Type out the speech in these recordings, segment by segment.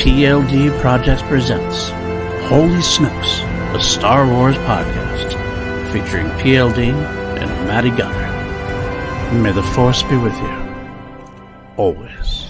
PLD Projects presents Holy Snokes, the Star Wars podcast, featuring PLD and Matty Gunner. May the Force be with you, always.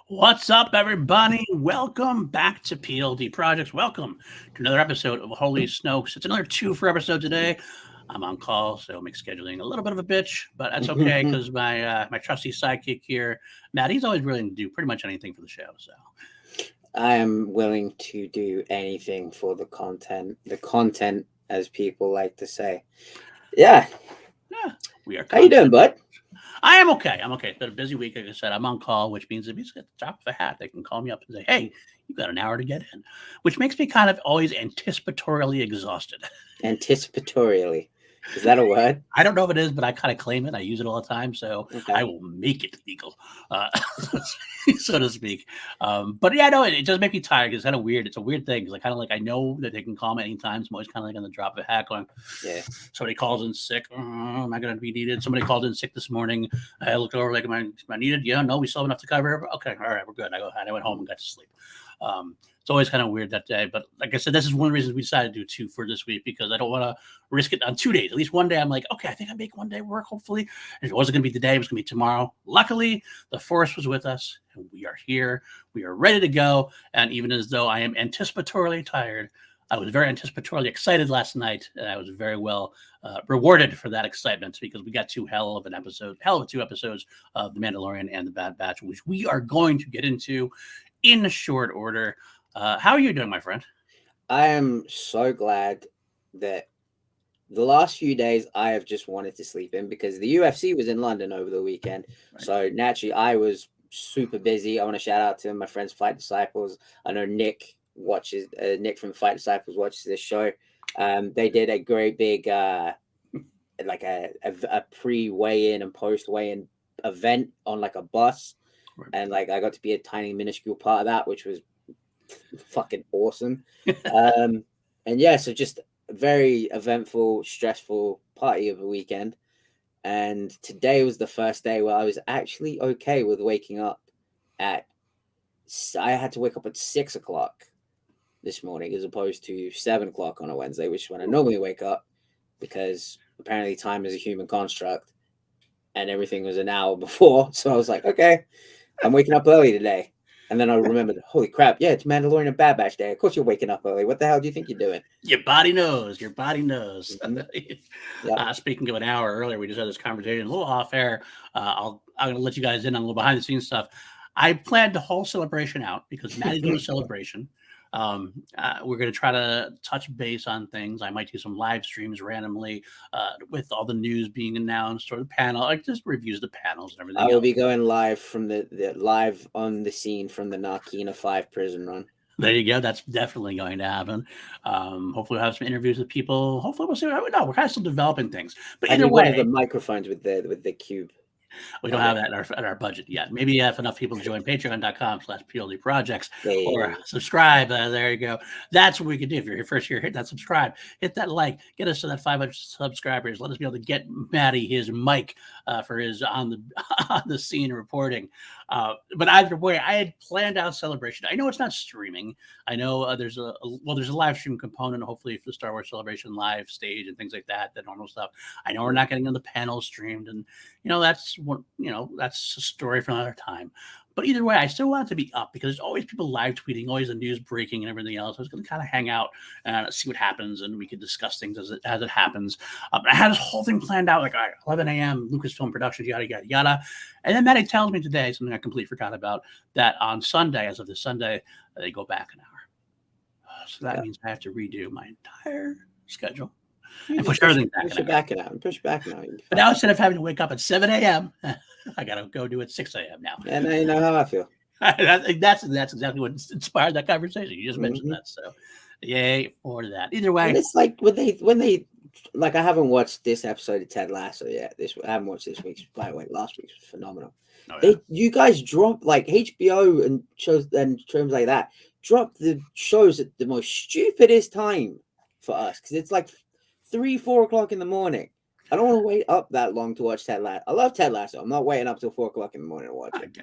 What's up, everybody? Welcome back to PLD Projects. Welcome to another episode of Holy Snokes. It's another 2 episode today. I'm on call, so it makes scheduling a little bit of a bitch, but that's okay because my trusty sidekick here, Matt, he's always willing to do pretty much anything for the show. So I am willing to do anything for the content, as people like to say. Yeah. We are. How you doing, bud? I am okay. It's been a busy week. Like I said, I'm on call, which means if he's at the top of a hat, they can call me up and say, hey, you've got an hour to get in, which makes me kind of always anticipatorily exhausted. Anticipatorily. Is that a word? I don't know if it is, but I kind of claim it. I use it all the time, so okay. I will make it legal, so to speak. But yeah, no, it does make me tired because it's kind of weird. It's a weird thing because I know that they can call me anytime. So I'm always kind of like on the drop of a hat going, yeah. Somebody calls in sick. Am I going to be needed? Somebody called in sick this morning. I looked over like, am I needed? Yeah, no, we still have enough to cover. Okay, all right, we're good. I went home and got to sleep. It's always kind of weird that day. But like I said, this is one of the reasons we decided to do 2 for this week because I don't want to risk it on 2 days. At least one day I'm like, okay, I think I make one day work, hopefully. And it wasn't going to be today. It was going to be tomorrow. Luckily, the Force was with us. And we are here. We are ready to go. And even as though I am anticipatorily tired, I was very anticipatorily excited last night. And I was very well rewarded for that excitement because we got 2 hell of 2 episodes of The Mandalorian and The Bad Batch, which we are going to get into in short order. How are you doing, my friend? I am so glad that the last few days I have just wanted to sleep in because the UFC was in London over the weekend. Right. So naturally I was super busy. I want to shout out to my friends, Fight Disciples. I know Nick from Fight Disciples watches this show. They did a great big, like a pre-weigh-in and post-weigh-in event on like a bus. Right. And like I got to be a tiny minuscule part of that, which was fucking awesome. And yeah, so just a very eventful, stressful party of a weekend. And today was the first day where I was actually okay with waking up I had to wake up at 6 o'clock this morning as opposed to 7 o'clock on a Wednesday, which is when I normally wake up because apparently time is a human construct and everything was an hour before. So I was like, okay, I'm waking up early today. And then I remembered, holy crap, yeah, it's Mandalorian and Bad Batch Day. Of course you're waking up early. What the hell do you think you're doing? Your body knows. Mm-hmm. Yep. Speaking of an hour earlier, we just had this conversation a little off air. I'm going to let you guys in on a little behind the scenes stuff. I planned the whole celebration out because Matty's doing a celebration. We're going to try to touch base on things. I might do some live streams randomly with all the news being announced or the panel, like just reviews the panels and everything. I will be going live from the live on the scene from the Narkina 5 prison run. There you go. That's definitely going to happen. Hopefully we'll have some interviews with people. Hopefully we'll see. No, we're kind of still developing things. But either way, the microphones with the cube. We don't have that in our budget yet. Maybe if enough people join patreon.com/PLD Projects or subscribe. There you go. That's what we can do. If you're here first year, hit that subscribe, hit that like, get us to that 500 subscribers. Let us be able to get Matty his mic for his on the scene reporting. But either way, I had planned out celebration. I know it's not streaming. I know there's a live stream component, hopefully for the Star Wars Celebration live stage and things like that, the normal stuff. I know we're not getting on the panel streamed, and that's a story for another time. But either way, I still want it to be up because there's always people live tweeting, always the news breaking and everything else. I was going to kind of hang out and see what happens, and we could discuss things as it happens. I had this whole thing planned out, like 11 a.m. Lucasfilm Productions, yada yada yada. And then Matty tells me today something I completely forgot about, that on Sunday, as of this Sunday, they go back an hour. So that means I have to redo my entire schedule. And push everything back an hour. Push back an hour. But now instead of having to wake up at 7 a.m., I got to go do it 6 a.m. now. And now you know how I feel. That's exactly what inspired that conversation. You just mentioned that. So yay for that. Either way. And it's like when they like I haven't watched this episode of Ted Lasso yet. I haven't watched this week's. By the way, last week's was phenomenal. Oh, yeah. You guys drop like HBO and shows like that. Drop the shows at the most stupidest time for us because it's like 3-4 o'clock in the morning. I don't want to wait up that long to watch Ted Lasso. I love Ted Lasso. I'm not waiting up till 4 o'clock in the morning to watch it.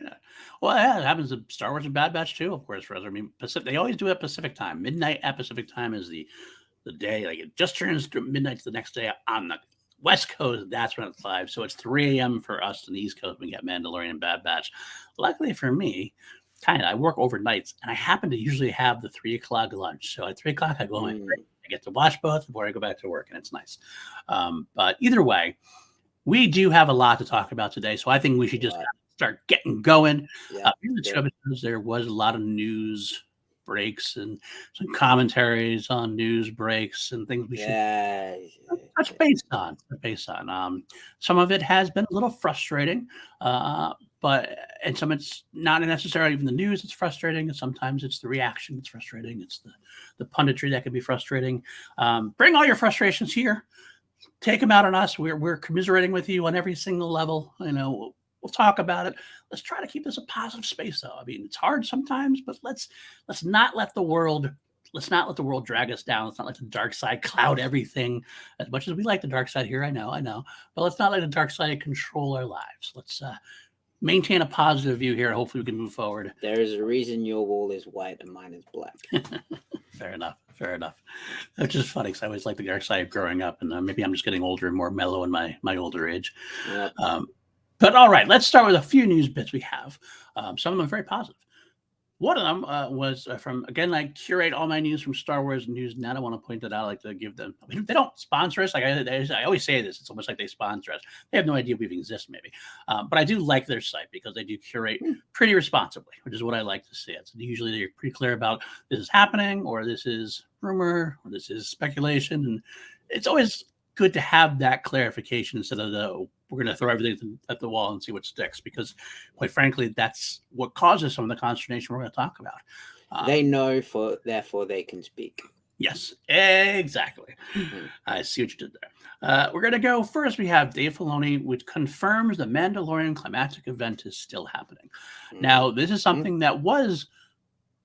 Well, yeah, it happens to Star Wars and Bad Batch too, of course. For us, I mean, they always do it at Pacific time. Midnight at Pacific time is the day. Like it just turns to midnight to the next day on the West Coast. That's when it's live. So it's 3 a.m. for us on the East Coast. We get Mandalorian and Bad Batch. Luckily for me, I work overnights, and I happen to usually have the 3 o'clock lunch. So at 3 o'clock, I go in. I get to watch both before I go back to work, and it's nice. But either way, we do have a lot to talk about today, so I think we should just start getting going. There was a lot of news breaks and some commentaries on news breaks and things we should touch base on. Some of it has been a little frustrating, and some it's not necessarily even the news that's frustrating, and sometimes it's the reaction that's frustrating. It's the punditry that can be frustrating. Bring all your frustrations here. Take them out on us. We're commiserating with you on every single level. We'll talk about it. Let's try to keep this a positive space, though. I mean, it's hard sometimes, but let's not let the world drag us down. Let's not let the dark side cloud everything. As much as we like the dark side here, I know, but let's not let the dark side control our lives. Let's maintain a positive view here. Hopefully, we can move forward. There is a reason your wall is white and mine is black. Fair enough. Which is funny because I always liked the dark side growing up, and maybe I'm just getting older and more mellow in my older age. Yep. But all right, let's start with a few news bits we have. Some of them very positive. One of them was from, again, I curate all my news from Star Wars News Net. I want to point that out. I like to give them, they don't sponsor us. Like I always say this, it's almost like they sponsor us. They have no idea we exist, maybe. But I do like their site because they do curate pretty responsibly, which is what I like to see. It's usually they're pretty clear about this is happening, or this is rumor, or this is speculation. And it's always good to have that clarification instead of we're going to throw everything at the wall and see what sticks, because quite frankly, that's what causes some of the consternation we're going to talk about. They know, therefore they can speak. Yes, exactly. I see what you did there. We're going to go first. We have Dave Filoni, which confirms the Mandalorian Climactic Event is still happening. Now, this is something that was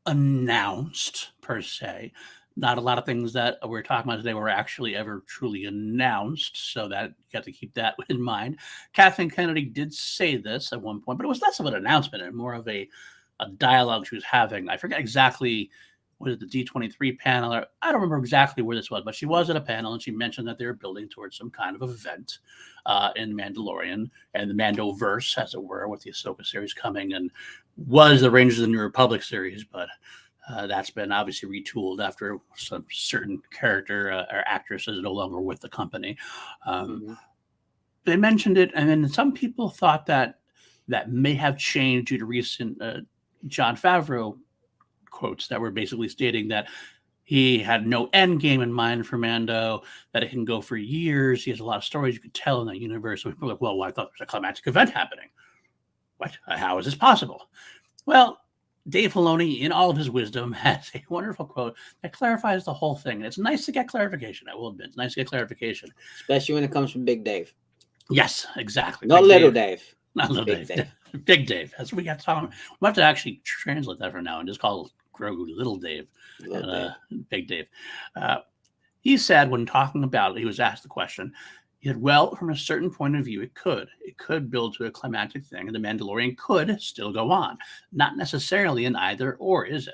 announced per se. Not a lot of things that we're talking about today were actually ever truly announced, so that you got to keep that in mind. Kathleen Kennedy did say this at one point, but it was less of an announcement and more of a dialogue she was having. I forget exactly, was it the D23 panel? Or I don't remember exactly where this was, but she was at a panel and she mentioned that they were building towards some kind of event in Mandalorian and the Mandoverse, as it were, with the Ahsoka series coming, and was the Rangers of the New Republic series, but that's been obviously retooled after some certain character or actress is no longer with the company. They mentioned it, and then some people thought that may have changed due to recent Jon Favreau quotes that were basically stating that he had no end game in mind for Mando, that it can go for years. He has a lot of stories you could tell in that universe. So people were like, well, I thought there was a climactic event happening. What? How is this possible? Well, Dave Filoni, in all of his wisdom, has a wonderful quote that clarifies the whole thing. And it's nice to get clarification, I will admit. It's nice to get clarification. Especially when it comes from Big Dave. Yes, exactly. Not Little Dave. Not Little Dave. Big Dave. That's what we got to talk about. We'll have to actually translate that for now and just call Grogu Little Dave. Big Dave. He said when talking about it, he was asked the question, he said, well, from a certain point of view, it could build to a climactic thing, and the Mandalorian could still go on. Not necessarily an either or, is it?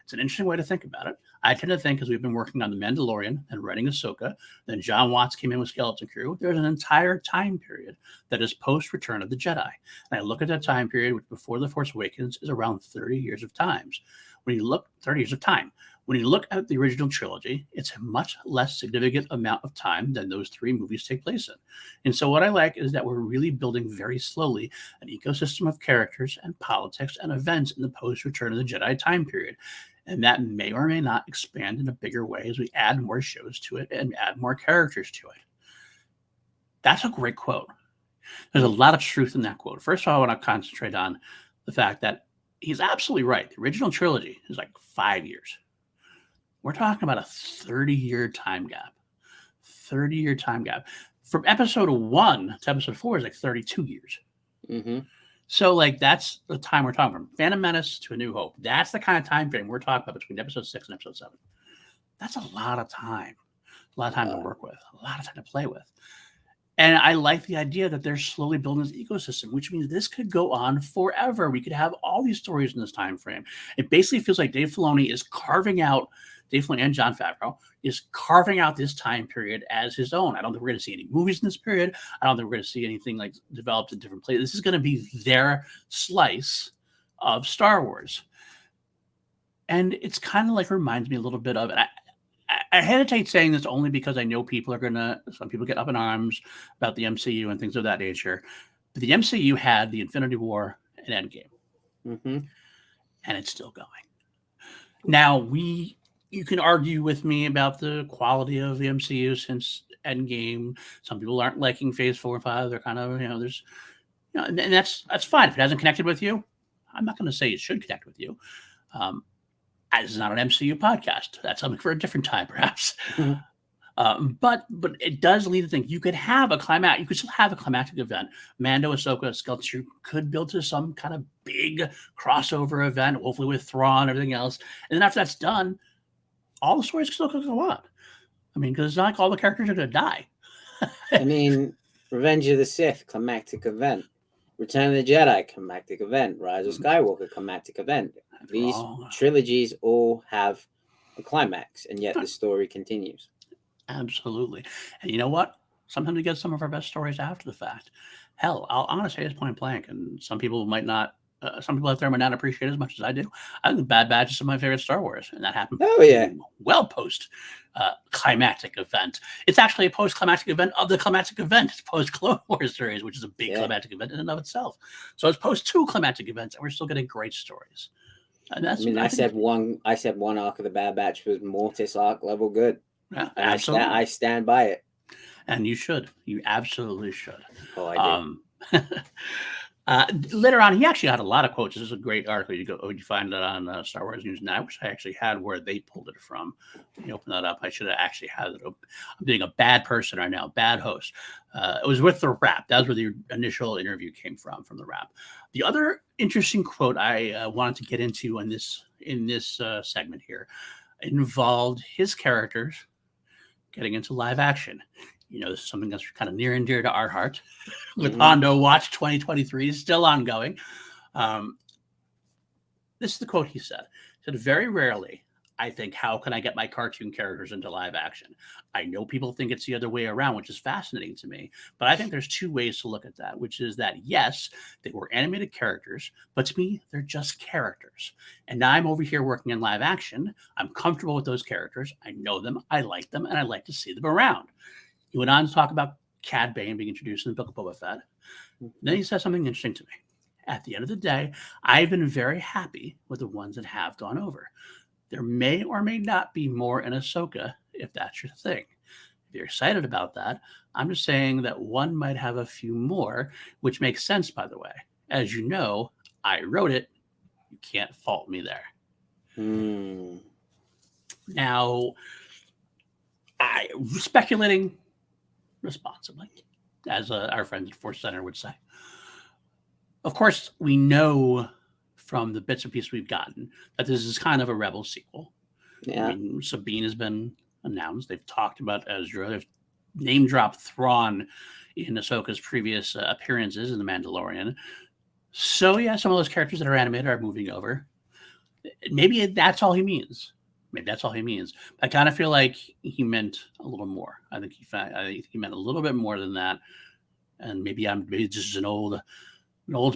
It's an interesting way to think about it. I tend to think, as we've been working on the Mandalorian and writing Ahsoka, then John Watts came in with Skeleton Crew, there's an entire time period that is post-Return of the Jedi. And I look at that time period, which before The Force Awakens is around 30 years of time. When you look, 30 years of time. When you look at the original trilogy, it's a much less significant amount of time than those 3 movies take place in. And so what I like is that we're really building very slowly an ecosystem of characters and politics and events in the post-Return of the Jedi time period. And that may or may not expand in a bigger way as we add more shows to it and add more characters to it. That's a great quote. There's a lot of truth in that quote. First of all, I want to concentrate on the fact that he's absolutely right. The original trilogy is like 5 years. We're talking about a 30-year time gap. 30-year time gap. From episode 1 to episode 4 is like 32 years. Mm-hmm. So, like, that's the time we're talking from Phantom Menace to A New Hope. That's the kind of time frame we're talking about between episode 6 and episode 7. That's a lot of time. A lot of time to work with. A lot of time to play with. And I like the idea that they're slowly building this ecosystem, which means this could go on forever. We could have all these stories in this time frame. It basically feels like Dave Filoni is carving out, Dave Filoni and Jon Favreau is carving out this time period as his own. I don't think we're going to see any movies in this period. I don't think we're going to see anything like developed in different places. This is going to be their slice of Star Wars. And it's kind of like reminds me a little bit of it. I hesitate saying this only because I know some people get up in arms about the MCU and things of that nature. But the MCU had the Infinity War and Endgame. Mm-hmm. And it's still going. Now, you can argue with me about the quality of the MCU since Endgame. Some people aren't liking Phase 4 and 5. They're kind of, and that's fine. If it hasn't connected with you, I'm not going to say it should connect with you. This is not an MCU podcast. That's something for a different time, perhaps. Mm-hmm. But it does lead to think you could have a climax. You could still have a climactic event. Mando, Ahsoka, Skeleton could build to some kind of big crossover event, hopefully with Thrawn and everything else. And then after that's done, all the stories still could go on. I mean, because it's not like all the characters are going to die. I mean, Revenge of the Sith, climactic event. Return of the Jedi, climactic event. Rise of Skywalker, climactic event. These trilogies all have a climax, and yet the story continues. Absolutely. And you know what? Sometimes we get some of our best stories after the fact. Hell, I'm going to say this point blank, and some people might not, some people out there might not appreciate it as much as I do. I think The Bad Batch is some of my favorite Star Wars, and that happened well post climactic event. It's actually a post-climactic event of the climactic event. It's post-Clone Wars series, which is a big climactic event in and of itself. So it's post 2 climactic events, and we're still getting great stories. And that's, I said one arc of The Bad Batch was Mortis arc level good. Yeah, and I stand by it. And you should. You absolutely should. Oh, I do. Later on, he actually had a lot of quotes. This is a great article. You find it on Star Wars News Now. I wish I actually had where they pulled it from. Let me open that up. I should have actually had it. I'm being a bad person right now, bad host. It was with the Wrap. That was where the initial interview came from the Wrap. The other interesting quote I wanted to get into in this segment here involved his characters getting into live action. This is something that's kind of near and dear to our heart. With Hondo Watch 2023 is still ongoing. This is the quote he said. He said, "Very rarely, I think, how can I get my cartoon characters into live action? I know people think it's the other way around, which is fascinating to me. But I think there's 2 ways to look at that, which is that, yes, they were animated characters, but to me, they're just characters. And now I'm over here working in live action. I'm comfortable with those characters. I know them. I like them. And I like to see them around." He went on to talk about Cad Bane being introduced in the Book of Boba Fett. Then he said something interesting to me. At the end of the day, I've been very happy with the ones that have gone over. There may or may not be more in Ahsoka, if that's your thing. If you're excited about that, I'm just saying that one might have a few more, which makes sense, by the way. As you know, I wrote it. You can't fault me there. Now, I'm speculating responsibly, as our friend Force Center would say. Of course, we know from the bits and pieces we've gotten that this is kind of a Rebel sequel. Yeah. I mean, Sabine has been announced. They've talked about Ezra. They've name dropped Thrawn in Ahsoka's previous appearances in The Mandalorian. So, yeah, some of those characters that are animated are moving over. Maybe that's all he means. I kind of feel like he meant a little more. I think he meant a little bit more than that. And maybe just an old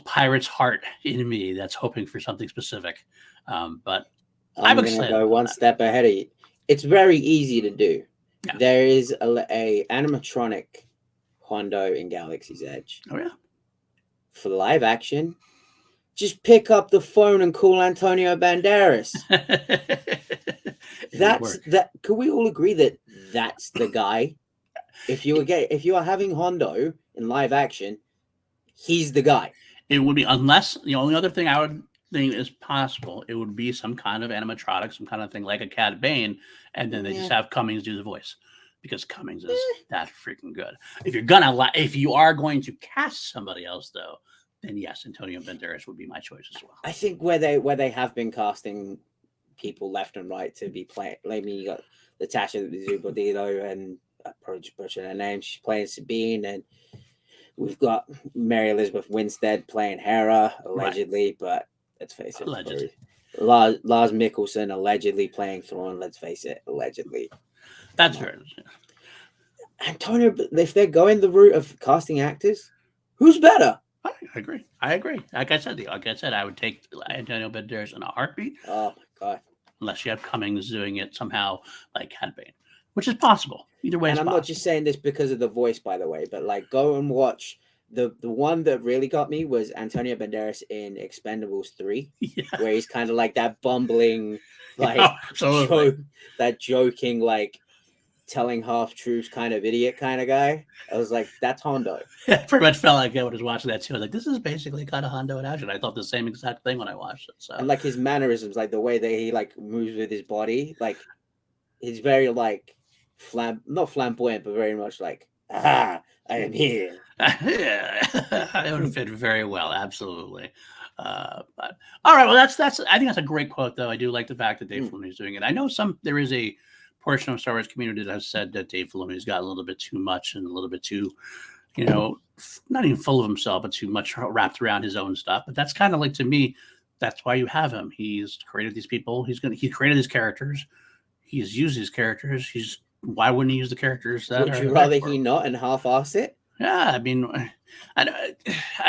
pirate's heart in me that's hoping for something specific. But I'm going to go one step ahead of you. It's very easy to do. Yeah. There is a animatronic Hondo in Galaxy's Edge. Oh, yeah. For live action, just pick up the phone and call Antonio Banderas. Could we all agree that that's the guy? If you are having Hondo in live action, he's the guy. It would be, unless the only other thing I would think is possible, it would be some kind of animatronic, some kind of thing like a Cad Bane, and then they just have Cummings do the voice. because Cummings is that freaking good. If you are going to cast somebody else, though, then yes, Antonio Banderas would be my choice as well. I think where they have been casting people left and right to be playing, like you got Natasha Zubodilo and probably just butchering her name. She's playing Sabine, and we've got Mary Elizabeth Winstead playing Hera, allegedly, right. But let's face it, allegedly. Lars Mikkelsen allegedly playing Thrawn. Let's face it, allegedly. That's fair. Antonio, if they're going the route of casting actors, who's better? I agree. Like I said, I would take Antonio Banderas in a heartbeat. Oh my god! Unless you have Cummings doing it somehow like Cad Bane, which is possible. Either way, and I'm possible. not just saying this because of the voice, by the way, but like go and watch the one that really got me was Antonio Banderas in Expendables 3, where he's kind of like that bumbling, like joking, like telling half truths kind of idiot kind of guy. I was like, that's Hondo. Yeah, pretty much felt like I was watching that too. I was like, this is basically kind of Hondo in action. I thought the same exact thing when I watched it. So, and like his mannerisms, like the way that he like moves with his body, like he's very like not flamboyant, but very much like, I am here. Yeah, it would fit very well. Absolutely. But all right. Well, that's. I think that's a great quote, though. I do like the fact that Dave Filoni is doing it. I know there is a portion of Star Wars community that has said that Dave Filoni's got a little bit too much and a little bit too, not even full of himself, but too much wrapped around his own stuff. But that's kind of like, to me, that's why you have him. He's created these people. He created his characters. He's used his characters. Why wouldn't he use the characters? Would you rather he not and half-ass it? Yeah, I mean, I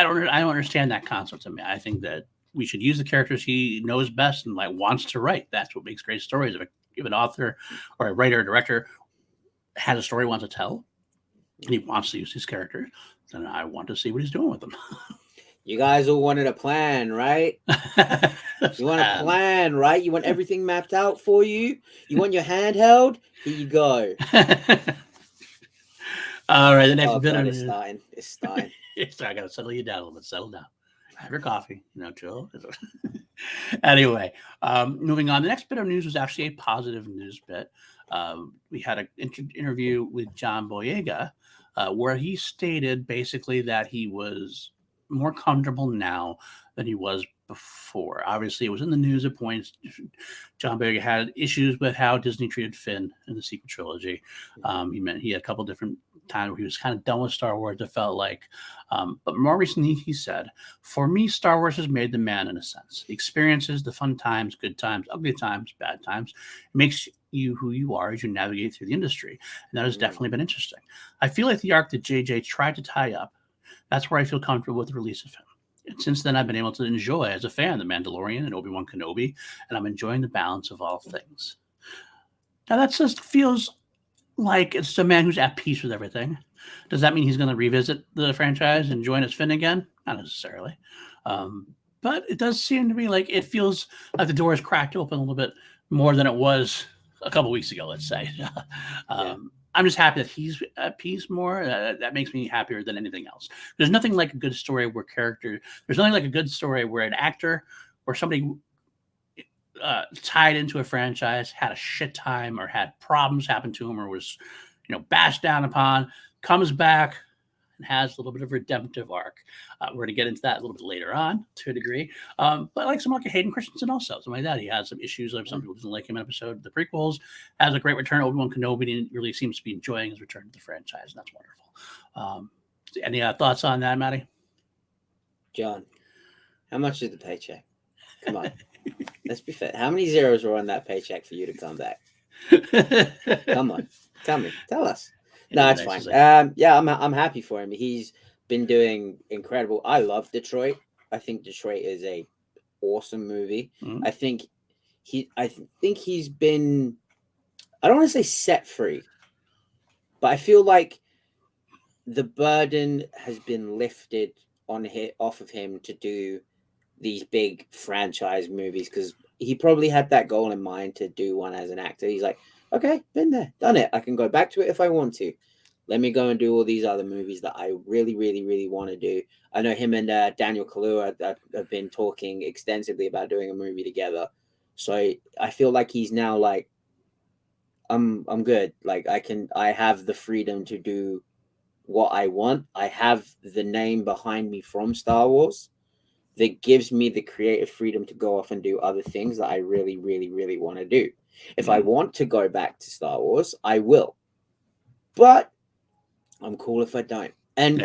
don't understand that concept to me. I think that we should use the characters he knows best and like wants to write. That's what makes great stories. If an author or a writer or director has a story he wants to tell and he wants to use his characters, then I want to see what he's doing with them. You guys all wanted a plan, right? You want a plan, right? You want everything mapped out for you? You want your handheld? Here you go. All right, the next bit of news. It's starting. I got to settle you down a little bit. Settle down. Have your coffee. Chill. Anyway, moving on. The next bit of news was actually a positive news bit. We had an interview with John Boyega where he stated basically that he was more comfortable now than he was before. Obviously, it was in the news at points. John Boyega had issues with how Disney treated Finn in the sequel trilogy. He had a couple different times where he was kind of done with Star Wars, it felt like. But more recently, he said, "For me, Star Wars has made the man in a sense. The experiences, the fun times, good times, ugly times, bad times. It makes you who you are as you navigate through the industry. And that has definitely been interesting. I feel like the arc that JJ tried to tie up, that's where I feel comfortable with the release of him. And since then, I've been able to enjoy, as a fan, The Mandalorian and Obi-Wan Kenobi, and I'm enjoying the balance of all things." Now, that just feels like it's a man who's at peace with everything. Does that mean he's going to revisit the franchise and join as Finn again? Not necessarily. But it does seem to me like it feels like the door is cracked open a little bit more than it was a couple weeks ago, let's say. I'm just happy that he's at peace more. That makes me happier than anything else. There's nothing like a good story there's nothing like a good story where an actor or somebody tied into a franchise had a shit time or had problems happen to him or was, bashed down upon, comes back and has a little bit of a redemptive arc. We're going to get into that a little bit later on to a degree. But like someone like Hayden Christensen also, something like that. He has some issues. Like some people didn't like him in episode of the prequels. Has a great return. Obi-Wan Kenobi and really seems to be enjoying his return to the franchise. And that's wonderful. Any thoughts on that, Matty? John, how much is the paycheck? Come on. Let's be fair. How many zeros were on that paycheck for you to come back? Come on. Tell us. No, it's fine. I'm happy for him. He's been doing incredible. I love Detroit. I think Detroit is a awesome movie. Mm-hmm. I think he's been, I don't want to say set free, but I feel like the burden has been lifted off of him to do these big franchise movies, because he probably had that goal in mind to do one as an actor. He's like, okay, been there, done it. I can go back to it if I want to. Let me go and do all these other movies that I really, really, really want to do. I know him and Daniel Kaluuya have been talking extensively about doing a movie together. So I feel like he's now like, I'm good. Like I have the freedom to do what I want. I have the name behind me from Star Wars that gives me the creative freedom to go off and do other things that I really, really, really want to do. If I want to go back to Star Wars, I will. But I'm cool if I don't. And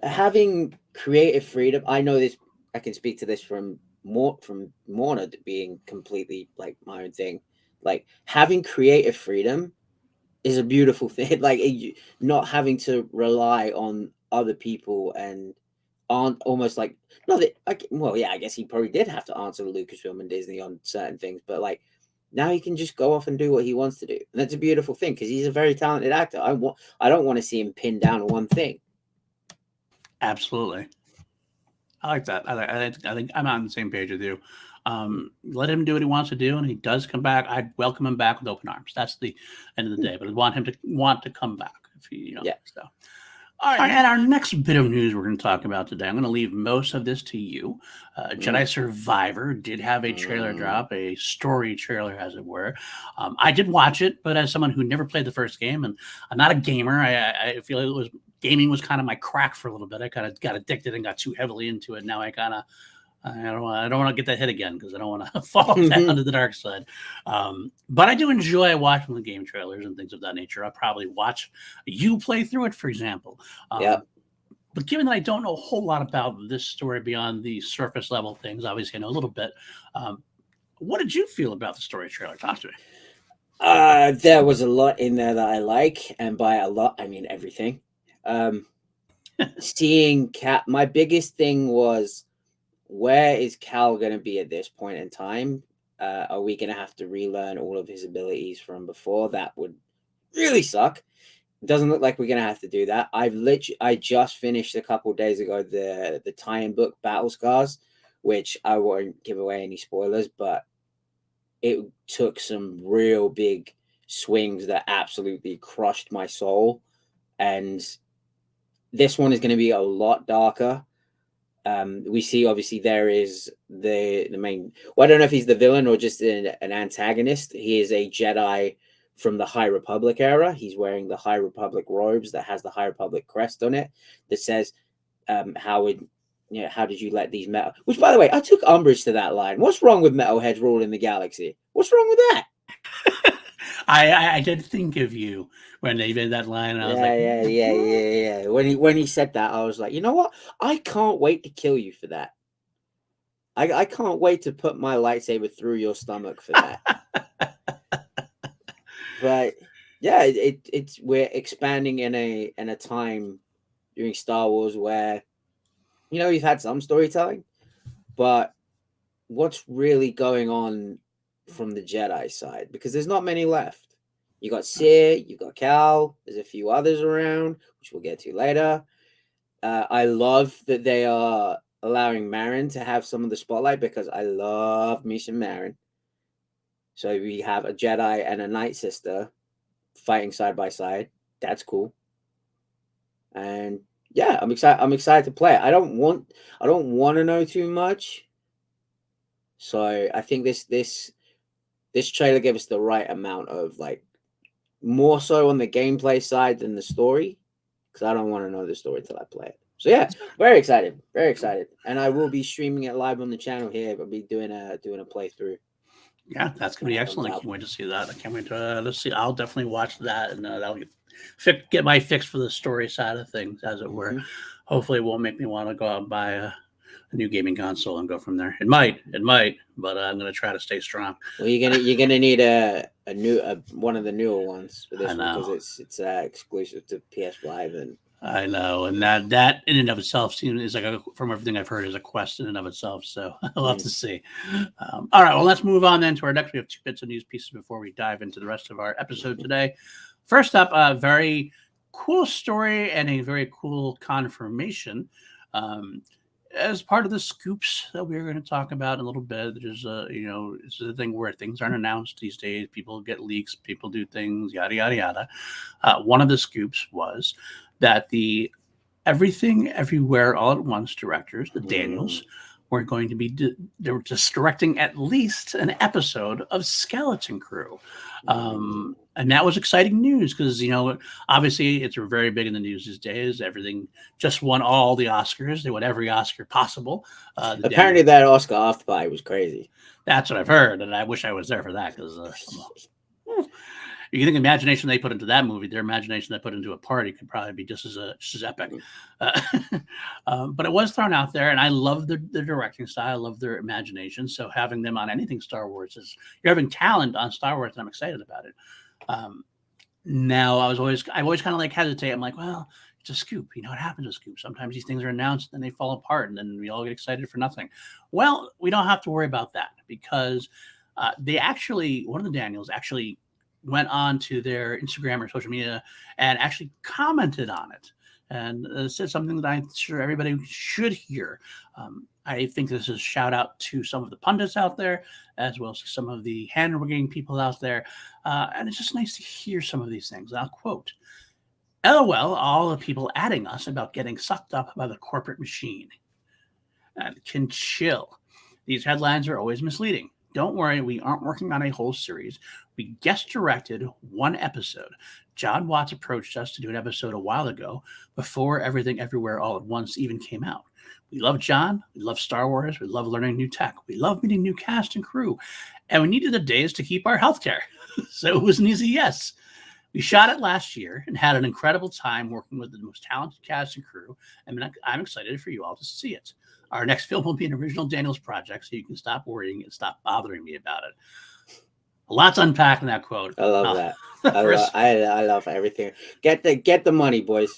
having creative freedom, I know this. I can speak to this from Morna being completely like my own thing. Like having creative freedom is a beautiful thing. Like not having to rely on other people and aren't almost like not that. Well, yeah, I guess he probably did have to answer Lucasfilm and Disney on certain things, but like now he can just go off and do what he wants to do, and that's a beautiful thing because he's a very talented actor. I don't want to see him pinned down on one thing. Absolutely. I like that. I think I'm on the same page with you. Let him do what he wants to do, and he does come back. I'd welcome him back with open arms. That's the end of the day. But I want him to come back. If he, yeah. So. All right, and our next bit of news we're going to talk about today, I'm going to leave most of this to you. Jedi Survivor did have a trailer drop, a story trailer, as it were. I did watch it, but as someone who never played the first game, and I'm not a gamer, I feel gaming was kind of my crack for a little bit. I kind of got addicted and got too heavily into it. Now I don't want to get that hit again because I don't want to fall down to the dark side. But I do enjoy watching the game trailers and things of that nature. I'll probably watch you play through it, for example. But given that I don't know a whole lot about this story beyond the surface level things, obviously I know a little bit. What did you feel about the story trailer? Talk to me. There was a lot in there that I like, and by a lot, I mean everything. Seeing Cal, my biggest thing was, where is Cal going to be at this point in time? Are we going to have to relearn all of his abilities from before? That would really suck. It doesn't look like we're going to have to do that. I just finished a couple days ago the tie-in book Battle Scars, which I won't give away any spoilers, but it took some real big swings that absolutely crushed my soul. And this one is going to be a lot darker. We see obviously there is the main. Well, I don't know if he's the villain or just an antagonist. He is a Jedi from the High Republic era. He's wearing the High Republic robes that has the High Republic crest on it that says, "How did you let these metal?" Which, by the way, I took umbrage to that line. What's wrong with metalheads ruling the galaxy? What's wrong with that? I did think of you when they made that line, and I was like, yeah. When he said that, I was like, you know what? I can't wait to kill you for that. I can't wait to put my lightsaber through your stomach for that. But yeah, we're expanding in a time during Star Wars where you've had some storytelling, but what's really going on from the Jedi side, because there's not many left. You got Seer, you got Cal, there's a few others around, which we'll get to later. I love that they are allowing Marin to have some of the spotlight, because I love me some Marin. So we have a Jedi and a Night Sister fighting side by side. That's cool. And yeah, I'm excited to play it. I don't want to know too much. So I think this trailer gave us the right amount of, like, more so on the gameplay side than the story, because I don't want to know the story till I play it. So yeah, very excited, and I will be streaming it live on the channel here. I'll be doing a playthrough. Yeah, that's gonna be excellent. I can't wait to see that. I can't wait to let's see. I'll definitely watch that, and that'll get my fix for the story side of things, as it were. Hopefully, it won't make me want to go out and buy a new gaming console and go from there. It might, but I'm gonna try to stay strong. Well, you're gonna need a new one of the newer ones for this one, because it's exclusive to PS5 and. I know, and that in and of itself is like from everything I've heard, is a quest in and of itself. So I'll have to see. All right, well, let's move on then to our next. We have 2 bits of news pieces before we dive into the rest of our episode today. First up, a very cool story and a very cool confirmation. As part of the scoops that we're going to talk about in a little bit, there's it's the thing where things aren't announced these days. People get leaks, people do things, yada yada yada. One of the scoops was that the Everything Everywhere All at Once directors, the Daniels, were going to be they were just directing at least an episode of Skeleton Crew. And that was exciting news because, obviously it's very big in the news these days. Everything just won all the Oscars. They won every Oscar possible. Apparently that Oscar after party was crazy. That's what I've heard. And I wish I was there for that because you think the imagination they put into that movie, their imagination they put into a party could probably be just as epic. But it was thrown out there, and I love their directing style. I love their imagination. So having them on anything Star Wars you're having talent on Star Wars, and I'm excited about it. Now I've always kind of like hesitate. I'm like, well, it's a scoop. What happens to scoop? Sometimes these things are announced and they fall apart, and then we all get excited for nothing. Well, we don't have to worry about that because one of the Daniels actually went on to their Instagram or social media and actually commented on it and said something that I'm sure everybody should hear. I think this is a shout out to some of the pundits out there, as well as some of the hand-wringing people out there. And it's just nice to hear some of these things. I'll quote, LOL, all the people adding us about getting sucked up by the corporate machine. Can chill. These headlines are always misleading. Don't worry, we aren't working on a whole series. We guest directed one episode. John Watts approached us to do an episode a while ago before Everything Everywhere All at Once even came out. We love John. We love Star Wars. We love learning new tech. We love meeting new cast and crew. And we needed the days to keep our healthcare. So it was an easy yes. We shot it last year and had an incredible time working with the most talented cast and crew. And I'm excited for you all to see it. Our next film will be an original Daniels project, so you can stop worrying and stop bothering me about it. A lot to unpack in that quote. I love that. I love everything. Get the money, boys.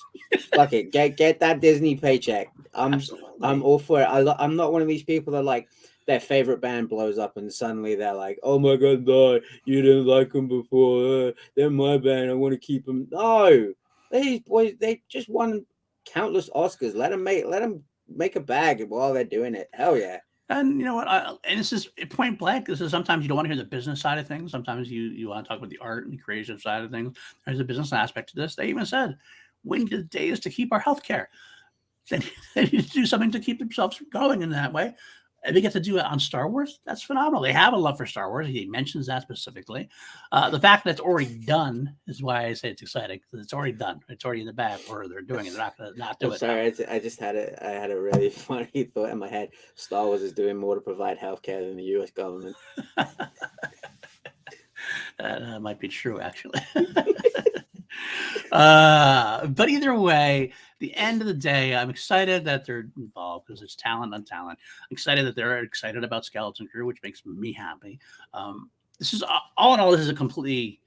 Fuck it. Get that Disney paycheck. I'm all for it. I'm not one of these people that like their favorite band blows up and suddenly they're like, oh my god, no, you didn't like them before. They're my band. I want to keep them. No, these boys, they just won countless Oscars. Let them make a bag while they're doing it. Hell yeah. And you know what? And this is point blank. This is sometimes you don't want to hear the business side of things. Sometimes you want to talk about the art and the creative side of things. There's a business aspect to this. They even said, we need the days to keep our health care. They need to do something to keep themselves going in that way. And they get to do it on Star Wars. That's phenomenal. They have a love for Star Wars. He mentions that specifically. The fact that it's already done is why I say it's exciting, because it's already done. It's already in the bag, or they're doing it. They're not going to not do it. Sorry, I just had a really funny thought in my head. Star Wars is doing more to provide healthcare than the U.S. government. That might be true, actually. But either way, the end of the day, I'm excited that they're involved because it's talent on talent. I'm excited that they're excited about Skeleton Crew, which makes me happy. This is all in all, this is a completely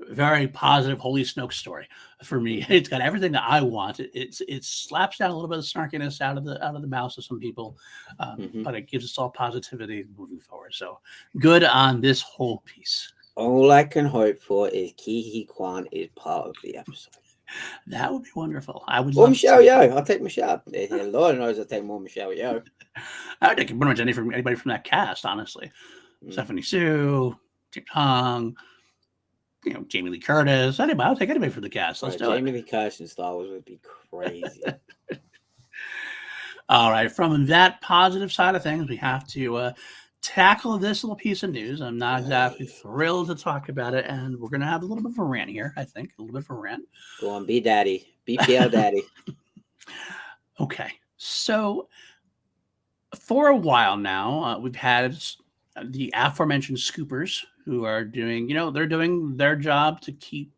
very positive Holy Snokes story for me. It's got everything that I want. It slaps down a little bit of snarkiness out of the mouths of some people, but it gives us all positivity moving forward. So good on this whole piece. All I can hope for is Ki Kwan is part of the episode. That would be wonderful. I would love Michelle Yeoh. I'll take Michelle. Lord knows I'll take more Michelle Yeoh. I would take pretty much anybody from that cast, honestly. Stephanie Sue, James Hong, Jamie Lee Curtis. Anybody, I'll take anybody from the cast. Let's do it. Jamie Lee Curtis in Star Wars would be crazy. All right. From that positive side of things, we have to tackle this little piece of news. I'm not exactly thrilled to talk about it, and we're going to have a little bit of a rant here, I think. A little bit of a rant. Go on, be daddy. Be PL daddy. Okay. So, for a while now, we've had the aforementioned scoopers who are doing, they're doing their job to keep,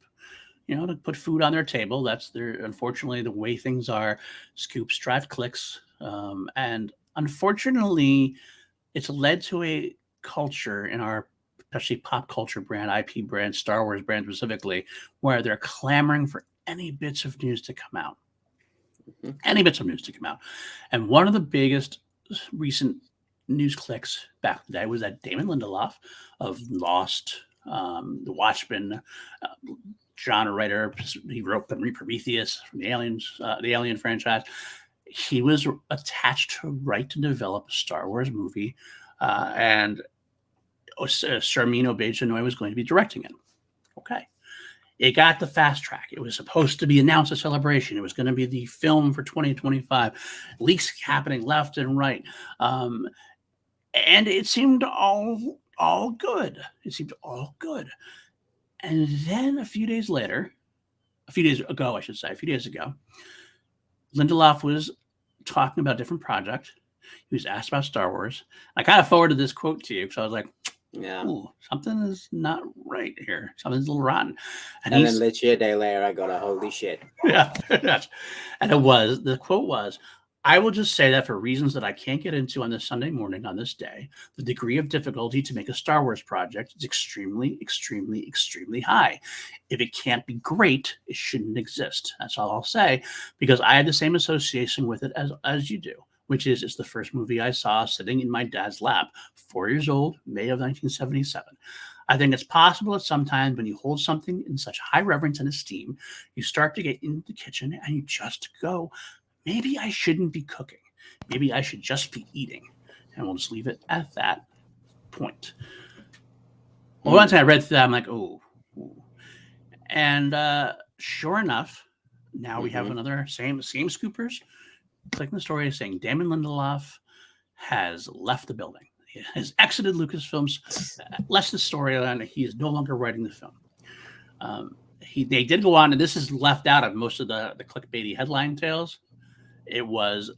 to put food on their table. That's unfortunately, the way things are. Scoops drive clicks. And unfortunately, it's led to a culture in our, especially pop culture brand, IP brand, Star Wars brand specifically, where they're clamoring for any bits of news to come out. Any bits of news to come out. And one of the biggest recent news clicks back in the day was that Damon Lindelof of Lost, The Watchmen, genre writer, he wrote the Prometheus from the Alien franchise. He was attached to write and develop a Star Wars movie, and Sharmeen Obaid-Chinoy was going to be directing it. Okay. It got the fast track. It was supposed to be announced at Celebration. It was going to be the film for 2025. Leaks happening left and right. And it seemed all good. It seemed all good. And then a few days ago, Lindelof was talking about a different project. He was asked about Star Wars. I kind of forwarded this quote to you because I was like, yeah, ooh, something is not right here. Something's a little rotten. And then literally a day later, I got a holy shit. Yeah. And the quote was, I will just say that for reasons that I can't get into on this Sunday morning on this day, the degree of difficulty to make a Star Wars project is extremely, extremely, extremely high. If it can't be great, it shouldn't exist. That's all I'll say, because I had the same association with it as you do, which is it's the first movie I saw sitting in my dad's lap, 4 years old, May of 1977. I think it's possible that sometimes when you hold something in such high reverence and esteem, you start to get into the kitchen and you just go, maybe I shouldn't be cooking. Maybe I should just be eating. And we'll just leave it at that point. Well, once I read through that, I'm like, oh. And sure enough, now we have another same scoopers clicking the story saying Damon Lindelof has left the building. He has exited Lucasfilm's, left the storyline. He is no longer writing the film. They did go on, and this is left out of most of the clickbaity headline tales. It was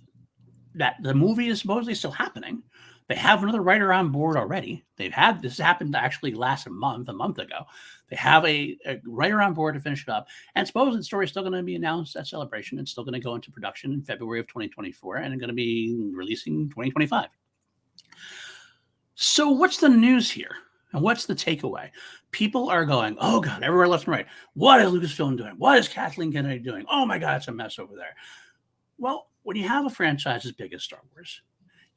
that the movie is supposedly still happening. They have another writer on board already. This happened actually a month ago. They have a writer on board to finish it up. And supposedly the story is still going to be announced at Celebration. It's still going to go into production in February of 2024 and going to be releasing 2025. So what's the news here? And what's the takeaway? People are going, oh God, everywhere left and right. What is Lucasfilm doing? What is Kathleen Kennedy doing? Oh my God, it's a mess over there. Well, when you have a franchise as big as Star Wars,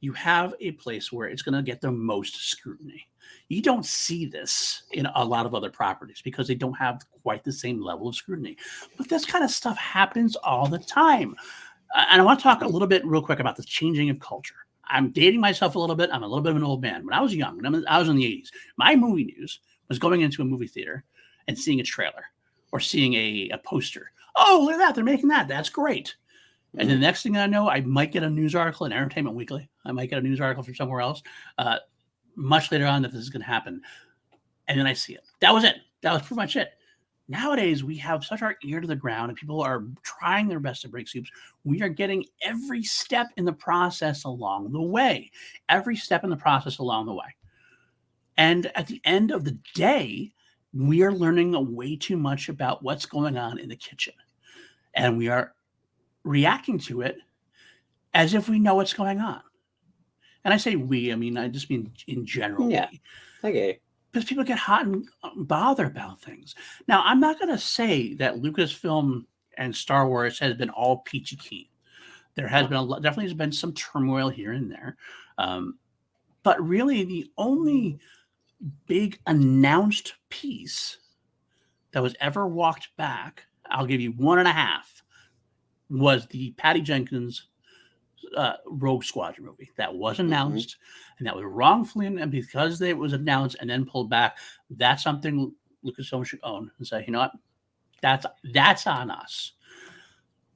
you have a place where it's going to get the most scrutiny. You don't see this in a lot of other properties because they don't have quite the same level of scrutiny. But this kind of stuff happens all the time. And I want to talk a little bit real quick about the changing of culture. I'm dating myself a little bit. I'm a little bit of an old man. When I was young, when I was in the 80s, my movie news was going into a movie theater and seeing a trailer or seeing a poster. Oh, look at that. They're making that. That's great. And the next thing I know, I might get a news article in Entertainment Weekly. I might get a news article from somewhere else much later on that this is going to happen. And then I see it. That was it. That was pretty much it. Nowadays, we have such our ear to the ground and people are trying their best to break soups. We are getting every step in the process along the way. Every step in the process along the way. And at the end of the day, we are learning way too much about what's going on in the kitchen. And we are reacting to it as if we know what's going on. And I say we, I just mean in general. Yeah, okay. Because people get hot and bother about things. Now, I'm not going to say that Lucasfilm and Star Wars has been all peachy keen. There has been definitely has been some turmoil here and there. But really, the only big announced piece that was ever walked back, I'll give you 1.5, was the Patty Jenkins Rogue Squadron movie that was announced and that was wrongfully, and because it was announced and then pulled back, that's something Lucasfilm should own and say, you know what, that's on us.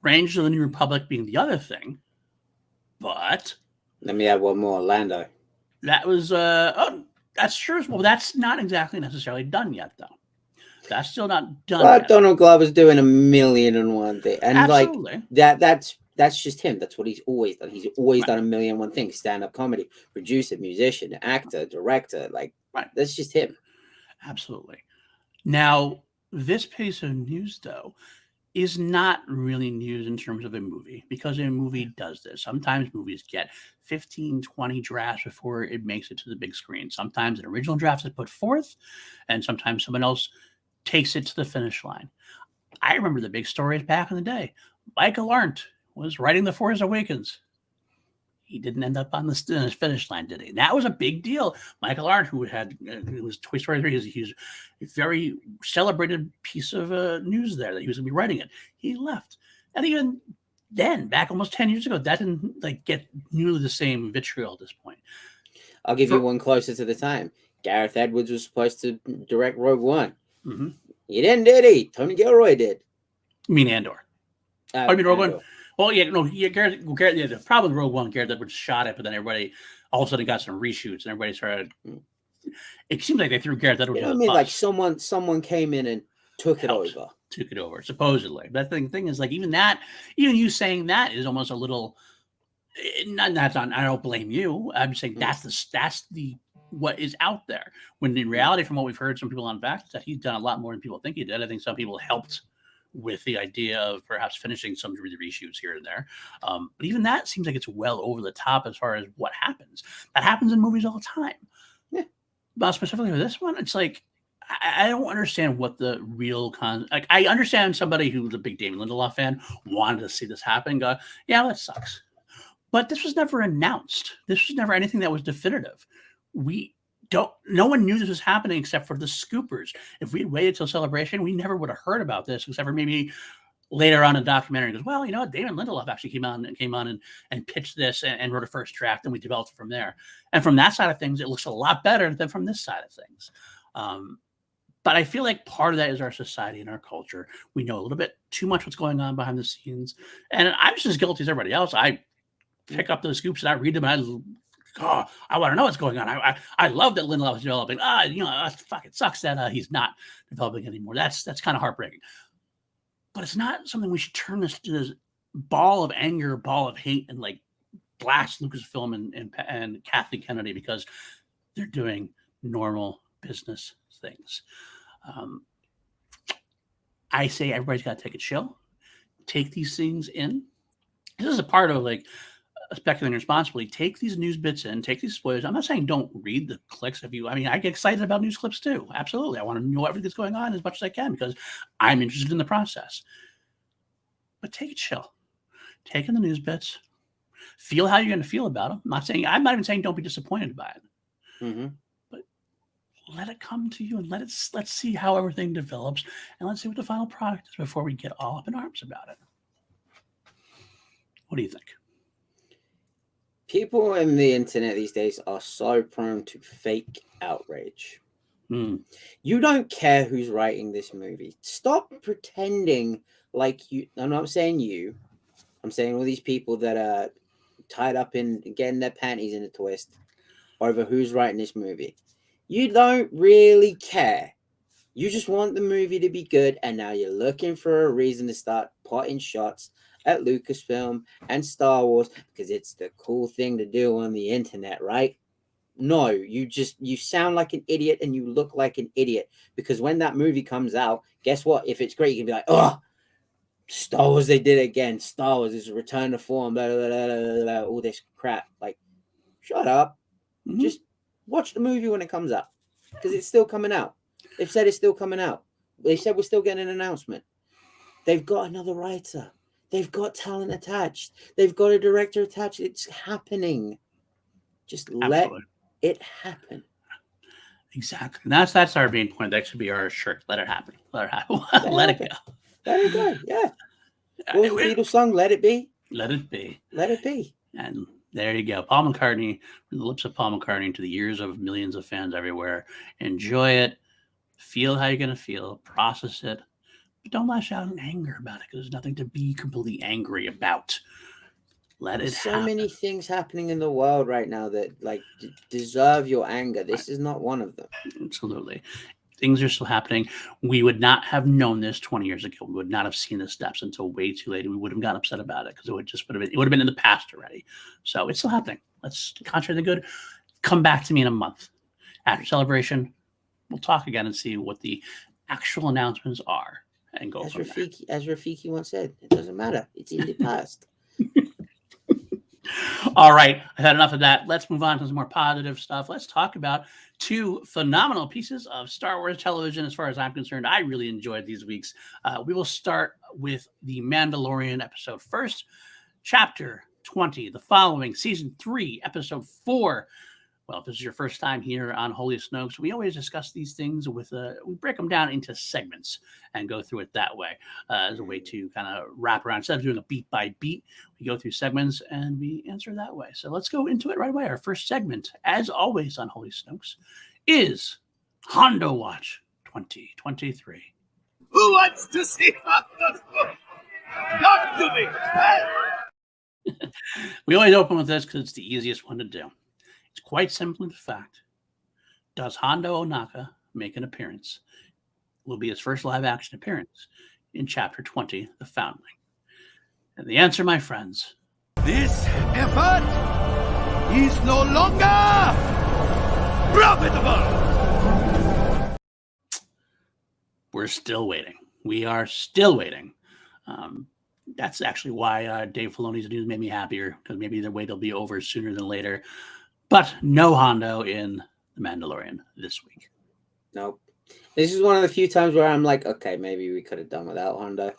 Rangers of the New Republic being the other thing, but let me add one more. Lando. That was that's true. Well, that's not exactly necessarily done yet, though. That's still not done. But Donald Glover's doing 1,000,001 things, and absolutely. Like that's just him. That's what he's always done. He's always done 1,000,001 things: stand-up comedy, producer, musician, actor, director. That's just him. Absolutely. Now, this piece of news, though, is not really news in terms of a movie, because a movie does this. Sometimes movies get 15, 20 drafts before it makes it to the big screen. Sometimes an original draft is put forth, and sometimes someone else takes it to the finish line. I remember the big stories back in the day. Michael Arndt was writing The Force Awakens. He didn't end up on the finish line, did he? And that was a big deal. Michael Arndt, who was Toy Story 3, he was a very celebrated piece of news there that he was going to be writing it. He left. And even then, back almost 10 years ago, that didn't get nearly the same vitriol at this point. I'll give you one closer to the time. Gareth Edwards was supposed to direct Rogue One. He didn't, did he? Tony Gilroy did. I mean Andor. I mean Rogue One. Andor. Well, yeah, no, yeah, Garrett, yeah, the problem with Rogue One, Garrett Edwards shot it, but then everybody all of a sudden got some reshoots, and everybody started. It seems like they threw Garrett Edwards. You know what I mean? Like someone came in and took it over, supposedly. But the thing is, like, even you saying that is almost a little. Not. I don't blame you. I'm saying that's the what is out there. When in reality, from what we've heard, some people on Vax, that he's done a lot more than people think he did. I think some people helped with the idea of perhaps finishing some of the reshoots here and there. But even that seems like it's well over the top as far as what happens. That happens in movies all the time. Yeah. But specifically with this one, it's like, I don't understand what the real like. I understand somebody who's a big Damon Lindelof fan wanted to see this happen. Go, yeah, that sucks. But this was never announced. This was never anything that was definitive. No one knew this was happening except for the scoopers. If we had waited till Celebration, we never would have heard about this, except for maybe later on in the documentary. Goes, well, you know what? Damon Lindelof actually came on and pitched this and wrote a first draft, and we developed it from there. And from that side of things, it looks a lot better than from this side of things. But I feel like part of that is our society and our culture. We know a little bit too much what's going on behind the scenes. And I'm just as guilty as everybody else. I pick up those scoops and I read them and I want to know what's going on. I love that Lindelof is developing. It sucks that he's not developing anymore. That's kind of heartbreaking. But it's not something we should turn this to this ball of anger, ball of hate, and like blast Lucasfilm and Kathleen Kennedy because they're doing normal business things. I say everybody's got to take a chill, take these things in. This is a part of like speculating responsibly. Take these news bits in, take these spoilers. I'm not saying don't read the clicks. I get excited about news clips too. Absolutely. I want to know everything that's going on as much as I can because I'm interested in the process. But take a chill. Take in the news bits. Feel how you're going to feel about them. I'm not even saying don't be disappointed by it. Mm-hmm. But let it come to you and let's see how everything develops and let's see what the final product is before we get all up in arms about it. What do you think? People in the internet these days are so prone to fake outrage. You don't care who's writing this movie. Stop pretending like you. I'm not saying you. I'm saying all these people that are tied up in getting their panties in a twist over who's writing this movie. You don't really care. You just want the movie to be good, and now you're looking for a reason to start potting shots at Lucasfilm and Star Wars because it's the cool thing to do on the internet, right? No, you sound like an idiot and you look like an idiot because when that movie comes out, guess what? If it's great, you can be like, oh, Star Wars, they did it again. Star Wars is a return to form, blah, blah, blah, blah, blah, all this crap. Like, shut up. Mm-hmm. Just watch the movie when it comes out because it's still coming out. They've said it's still coming out. They said we're still getting an announcement. They've got another writer. They've got talent attached. They've got a director attached. It's happening. Just let it happen. Exactly. And that's our main point. That should be our shirt. Let it happen. Let it happen. Let it go. Let it go. Yeah. What was the Beatles song? Let it be. Let it be. Let it be. And there you go. Paul McCartney, from the lips of Paul McCartney to the ears of millions of fans everywhere. Enjoy it. Feel how you're going to feel. Process it. But don't lash out in anger about it because there's nothing to be completely angry about. There's so many things happening in the world right now that like deserve your anger. This is not one of them. Absolutely. Things are still happening. We would not have known this 20 years ago. We would not have seen the steps until way too late. We would have gotten upset about it because it would have been in the past already. So it's still happening. Let's contrary the good. Come back to me in a month after Celebration. We'll talk again and see what the actual announcements are and go from there. As Rafiki once said, it doesn't matter. It's in the past. All right. I've had enough of that. Let's move on to some more positive stuff. Let's talk about two phenomenal pieces of Star Wars television. As far as I'm concerned, I really enjoyed these weeks. We will start with the Mandalorian episode first, chapter 20, the following season 3, episode 4. Well, if this is your first time here on Holy Snokes, we always discuss these things we break them down into segments and go through it that way as a way to kind of wrap around. Instead of doing a beat by beat, we go through segments and we answer that way. So let's go into it right away. Our first segment, as always on Holy Snokes, is Hondo Watch 2023. Who wants to see Father's book? Talk to me. We always open with this because it's the easiest one to do. It's quite simple in fact. Does Hondo Ohnaka make an appearance? Will be his first live action appearance in Chapter 20, The Foundling. And the answer, my friends, This effort is no longer profitable. we're still waiting. We are still waiting. That's actually why Dave Filoni's news made me happier, because maybe the wait will be over sooner than later. But no Hondo in The Mandalorian this week. Nope. This is one of the few times where I'm like, okay, maybe we could have done without Hondo.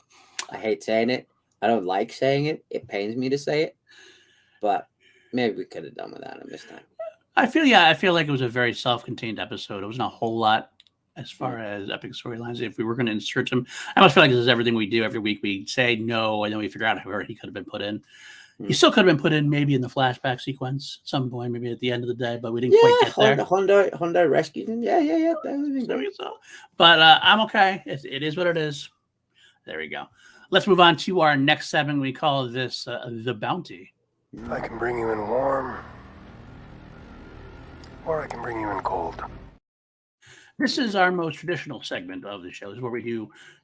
I hate saying it. I don't like saying it. It pains me to say it. But maybe we could have done without him this time. I feel like it was a very self-contained episode. It wasn't a whole lot as far as epic storylines. If we were going to insert him, I almost feel like this is everything we do every week. We say no, and then we figure out where he could have been put in. He still could have been put in maybe in the flashback sequence at some point, maybe at the end of the day, but we didn't quite get there. Hondo rescued him. Yeah. That was great. But I'm okay. It is what it is. There we go. Let's move on to our next segment. We call this The Bounty. I can bring you in warm, or I can bring you in cold. This is our most traditional segment of the show. This is where we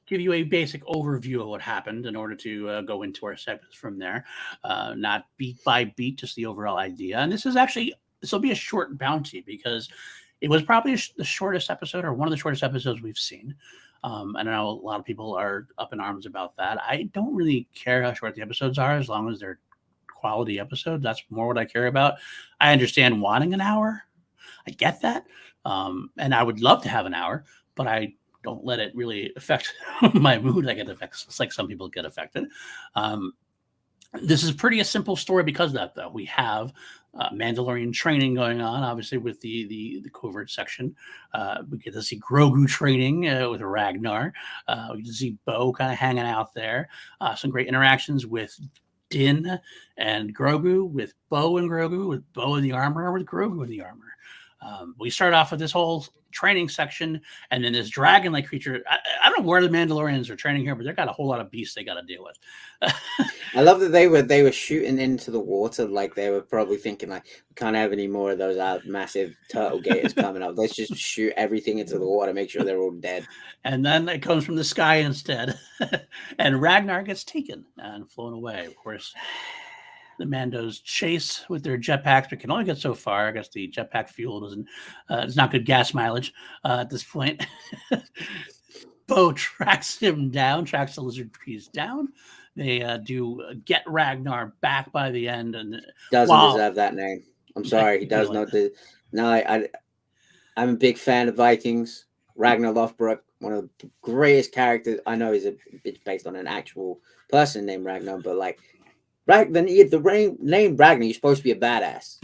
give you a basic overview of what happened in order to go into our segments from there. Not beat by beat, just the overall idea. And this will be a short bounty because it was probably the shortest episode, or one of the shortest episodes we've seen. I know a lot of people are up in arms about that. I don't really care how short the episodes are as long as they're quality episodes. That's more what I care about. I understand wanting an hour. I get that. And I would love to have an hour, but I don't let it really affect my mood. I get affected. It's like some people get affected. This is pretty a simple story because of that, though. We have Mandalorian training going on, obviously, with the covert section. We get to see Grogu training with Ragnar. We get to see Bo kind of hanging out there. Some great interactions with Din and Grogu, with Bo and Grogu, with Bo in the armor, with Grogu in the armor. We start off with this whole training section, and then this dragon-like creature. I don't know where the Mandalorians are training here, but they've got a whole lot of beasts they got to deal with. I love that they were shooting into the water, like they were probably thinking, like, we can't have any more of those massive turtle gators coming up. Let's just shoot everything into the water, make sure they're all dead. And then it comes from the sky instead, and Ragnar gets taken and flown away. Of course, the Mandos chase with their jetpacks, but can only get so far. I guess the jetpack fuel doesn't. It's not good gas mileage at this point. Bo tracks the lizard piece down. They do get Ragnar back by the end, and doesn't deserve that name. I'm sorry, he does not. I'm a big fan of Vikings. Ragnar Lothbrok, one of the greatest characters. I know it's based on an actual person named Ragnar, but like. Right, then the name Ragnar, you're supposed to be a badass.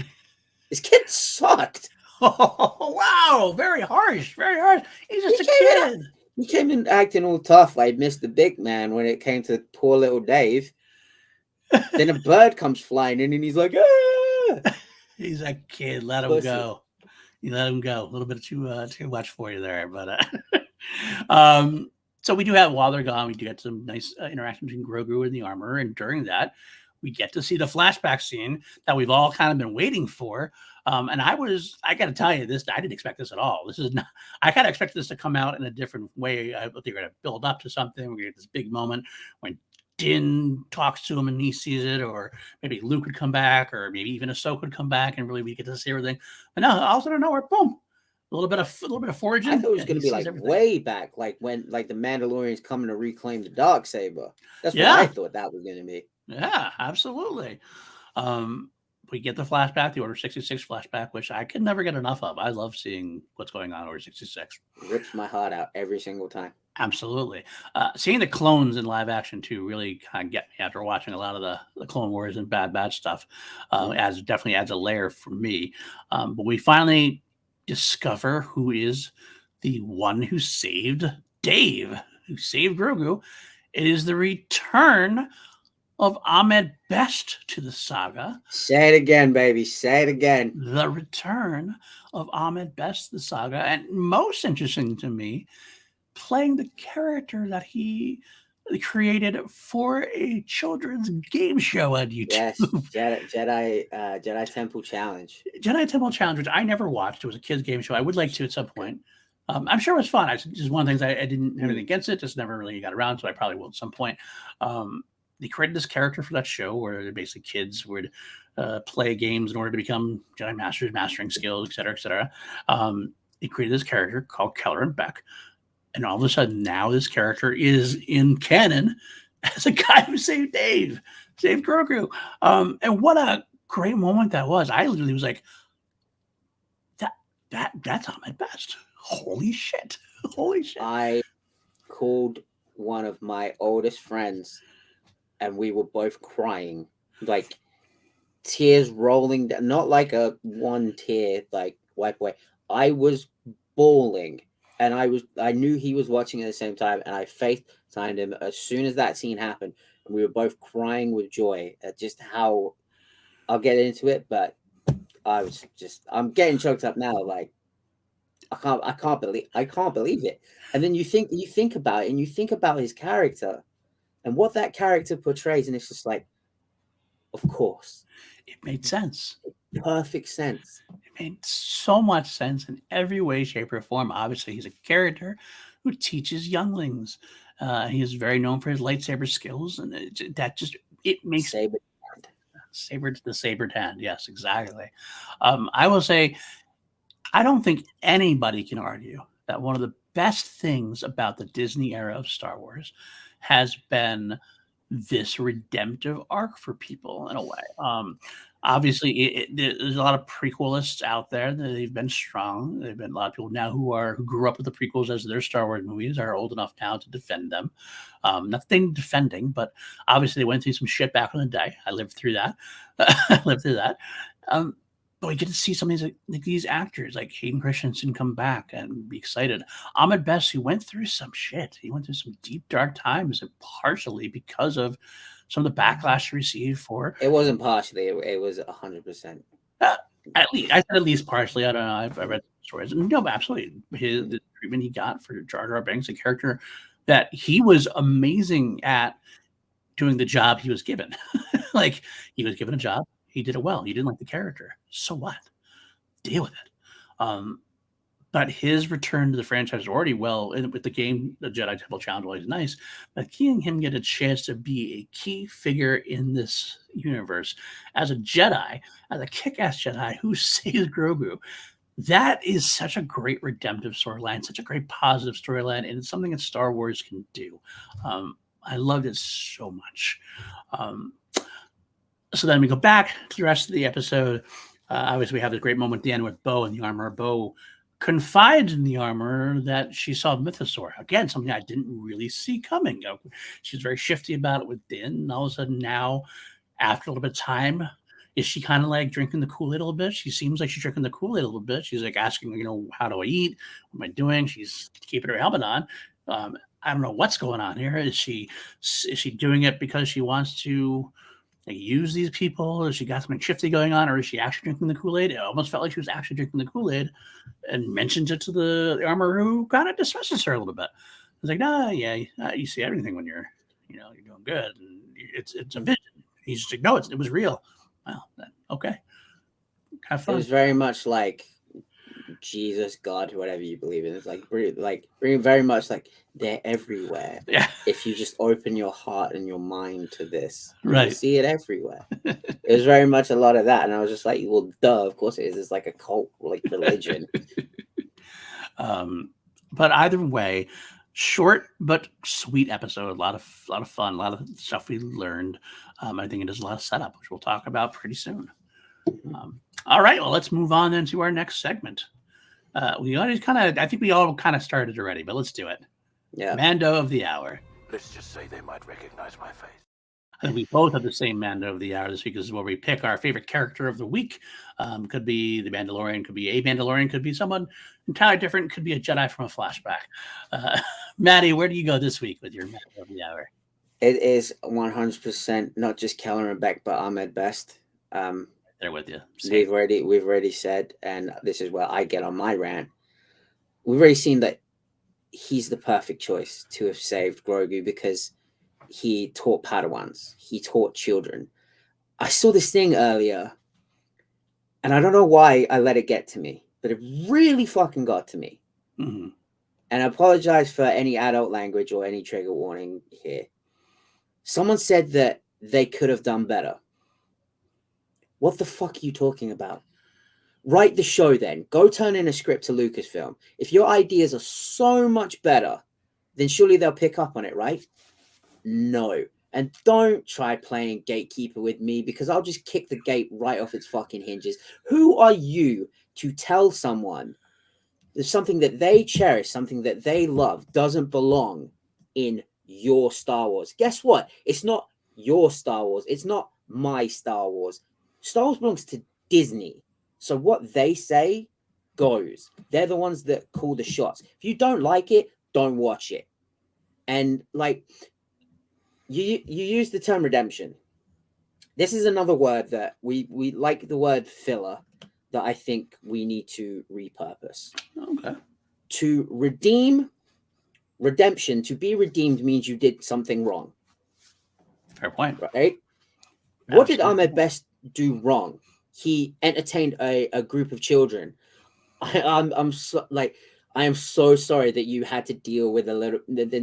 This kid sucked. Oh, wow. Very harsh. Very harsh. He's just a kid. He came in acting all tough like Mr. Big Man when it came to poor little Dave. Then a bird comes flying in and he's like, ah! He's a kid. Let him go. You let him go. A little bit too much for you there. But so we do have, while they're gone, we do get some nice interaction between Grogu and the armor. And during that, we get to see the flashback scene that we've all kind of been waiting for. And I got to tell you this, I didn't expect this at all. This is not, I kind of expected this to come out in a different way. I thought they were going to build up to something. We're going to get this big moment when Din talks to him and he sees it, or maybe Luke would come back, or maybe even Ahsoka would come back and really we get to see everything. But no, all of a nowhere, boom. A little bit of foraging. I thought it was going to be like everything. Way back, like when the Mandalorians coming to reclaim the Darksaber. That's what I thought that was going to be. Yeah, absolutely. We get the flashback, the Order 66 flashback, which I could never get enough of. I love seeing what's going on in Order 66. Rips my heart out every single time. Absolutely. Seeing the clones in live action too really kind of get me after watching a lot of the Clone Wars and Bad Batch stuff. Definitely adds a layer for me. But we finally discover who is the one who saved Dave, who saved Grogu. It is the return of Ahmed Best to the saga. Say it again, baby. Say it again. The return of Ahmed Best to the saga. And most interesting to me, playing the character that he created for a children's game show on YouTube. Yes, Jedi Temple Challenge. Jedi Temple Challenge, which I never watched. It was a kids' game show. I would like to at some point. I'm sure it was fun. It's just one of the things I didn't have anything against it. Just never really got around, so I probably will at some point. They created this character for that show where basically kids would play games in order to become Jedi Masters, mastering skills, et cetera, et cetera. They created this character called Keller and Beck. And all of a sudden, now this character is in canon as a guy who saved Grogu. And what a great moment that was. I literally was like, that's Ahmed Best. Holy shit. Holy shit. I called one of my oldest friends and we were both crying, like tears rolling down, not like a one tear, like wipe away. I was bawling. And I knew he was watching at the same time, and I FaceTimed him as soon as that scene happened, and we were both crying with joy at just how. I'll get into it, but I'm getting choked up now. Like I can't believe it. And then you think about it, and you think about his character, and what that character portrays, and it's just like, of course, it made sense. Perfect sense. It made so much sense in every way, shape, or form. Obviously, he's a character who teaches younglings. He is very known for his lightsaber skills, and it makes the sabered hand. Yes, exactly. I will say, I don't think anybody can argue that one of the best things about the Disney era of Star Wars has been this redemptive arc for people in a way. Obviously, there's a lot of prequelists out there that they've been strong. There've been a lot of people now who grew up with the prequels as their Star Wars movies, are old enough now to defend them. Nothing defending, but obviously they went through some shit back in the day. I lived through that. But we get to see some of these actors like Hayden Christensen come back and be excited. Ahmed Best, who went through some shit. He went through some deep, dark times, and partially because of some of the backlash he received for. It wasn't partially. It was 100%. At least partially. I don't know. I read stories. No, but absolutely. The treatment he got for Jar Jar Binks, a character that he was amazing at doing the job he was given. Like, he was given a job. He did it well. You didn't like the character. So what? Deal with it. But his return to the franchise already well, and with the game, the Jedi Temple Challenge was nice. But seeing him get a chance to be a key figure in this universe as a Jedi, as a kick-ass Jedi who saves Grogu, that is such a great redemptive storyline, such a great positive storyline, and it's something that Star Wars can do. I loved it so much. So then we go back to the rest of the episode. Obviously, we have this great moment at the end with Bo in the armor. Bo confides in the armor that she saw the mythosaur. Again, something I didn't really see coming. She's very shifty about it with Din. And all of a sudden now, after a little bit of time, is she kind of like drinking the Kool-Aid a little bit? She seems like she's drinking the Kool-Aid a little bit. She's like asking, how do I eat? What am I doing? She's keeping her helmet on. I don't know what's going on here. Is she doing it because she wants to use these people? Has she got something shifty going on, or is she actually drinking the Kool-Aid? It almost felt like she was actually drinking the Kool-Aid and mentions it to the armor, who kind of dismisses her a little bit. It's like, you see everything when you're doing good, and it's a vision. He's just like, no, it was real. Well, okay, have fun. It was very much like Jesus, God, whatever you believe in. It's like very much like they're everywhere. Yeah. If you just open your heart and your mind to this, right, you see it everywhere. It was very much a lot of that, and I was just like, well, duh, of course it is. It's like a cult, like religion. But either way, short but sweet episode. A lot of fun, a lot of stuff we learned. I think it is a lot of setup, which we'll talk about pretty soon. All right, well, let's move on then to our next segment. I think we all kind of started already, but let's do it. Yeah. Mando of the Hour. Let's just say they might recognize my face. I think we both have the same Mando of the Hour this week. This is where we pick our favorite character of the week. Could be the Mandalorian, could be a Mandalorian, could be someone entirely different, could be a Jedi from a flashback. Matty, where do you go this week with your Mando of the Hour? It is 100% not just Keller and Beck, but Ahmed Best. There with you. We've already said, and this is where I get on my rant. We've already seen that he's the perfect choice to have saved Grogu because he taught Padawans. He taught children. I saw this thing earlier, and I don't know why I let it get to me, but it really fucking got to me. Mm-hmm. And I apologize for any adult language or any trigger warning here. Someone said that they could have done better. What the fuck are you talking about? Write the show then. Go turn in a script to Lucasfilm. If your ideas are so much better, then surely they'll pick up on it, right? No. And don't try playing gatekeeper with me because I'll just kick the gate right off its fucking hinges. Who are you to tell someone that something that they cherish, something that they love, doesn't belong in your Star Wars? Guess what? It's not your Star Wars. It's not my Star Wars. Star Wars belongs to Disney. So what they say goes. They're the ones that call the shots. If you don't like it, don't watch it. And like you use the term redemption. This is another word that we like the word filler that I think we need to repurpose. Okay. To redeem, redemption, to be redeemed means you did something wrong. Fair point. Right? What did Ahmed Best do wrong? He entertained a group of children. I am so sorry that you had to deal with a little.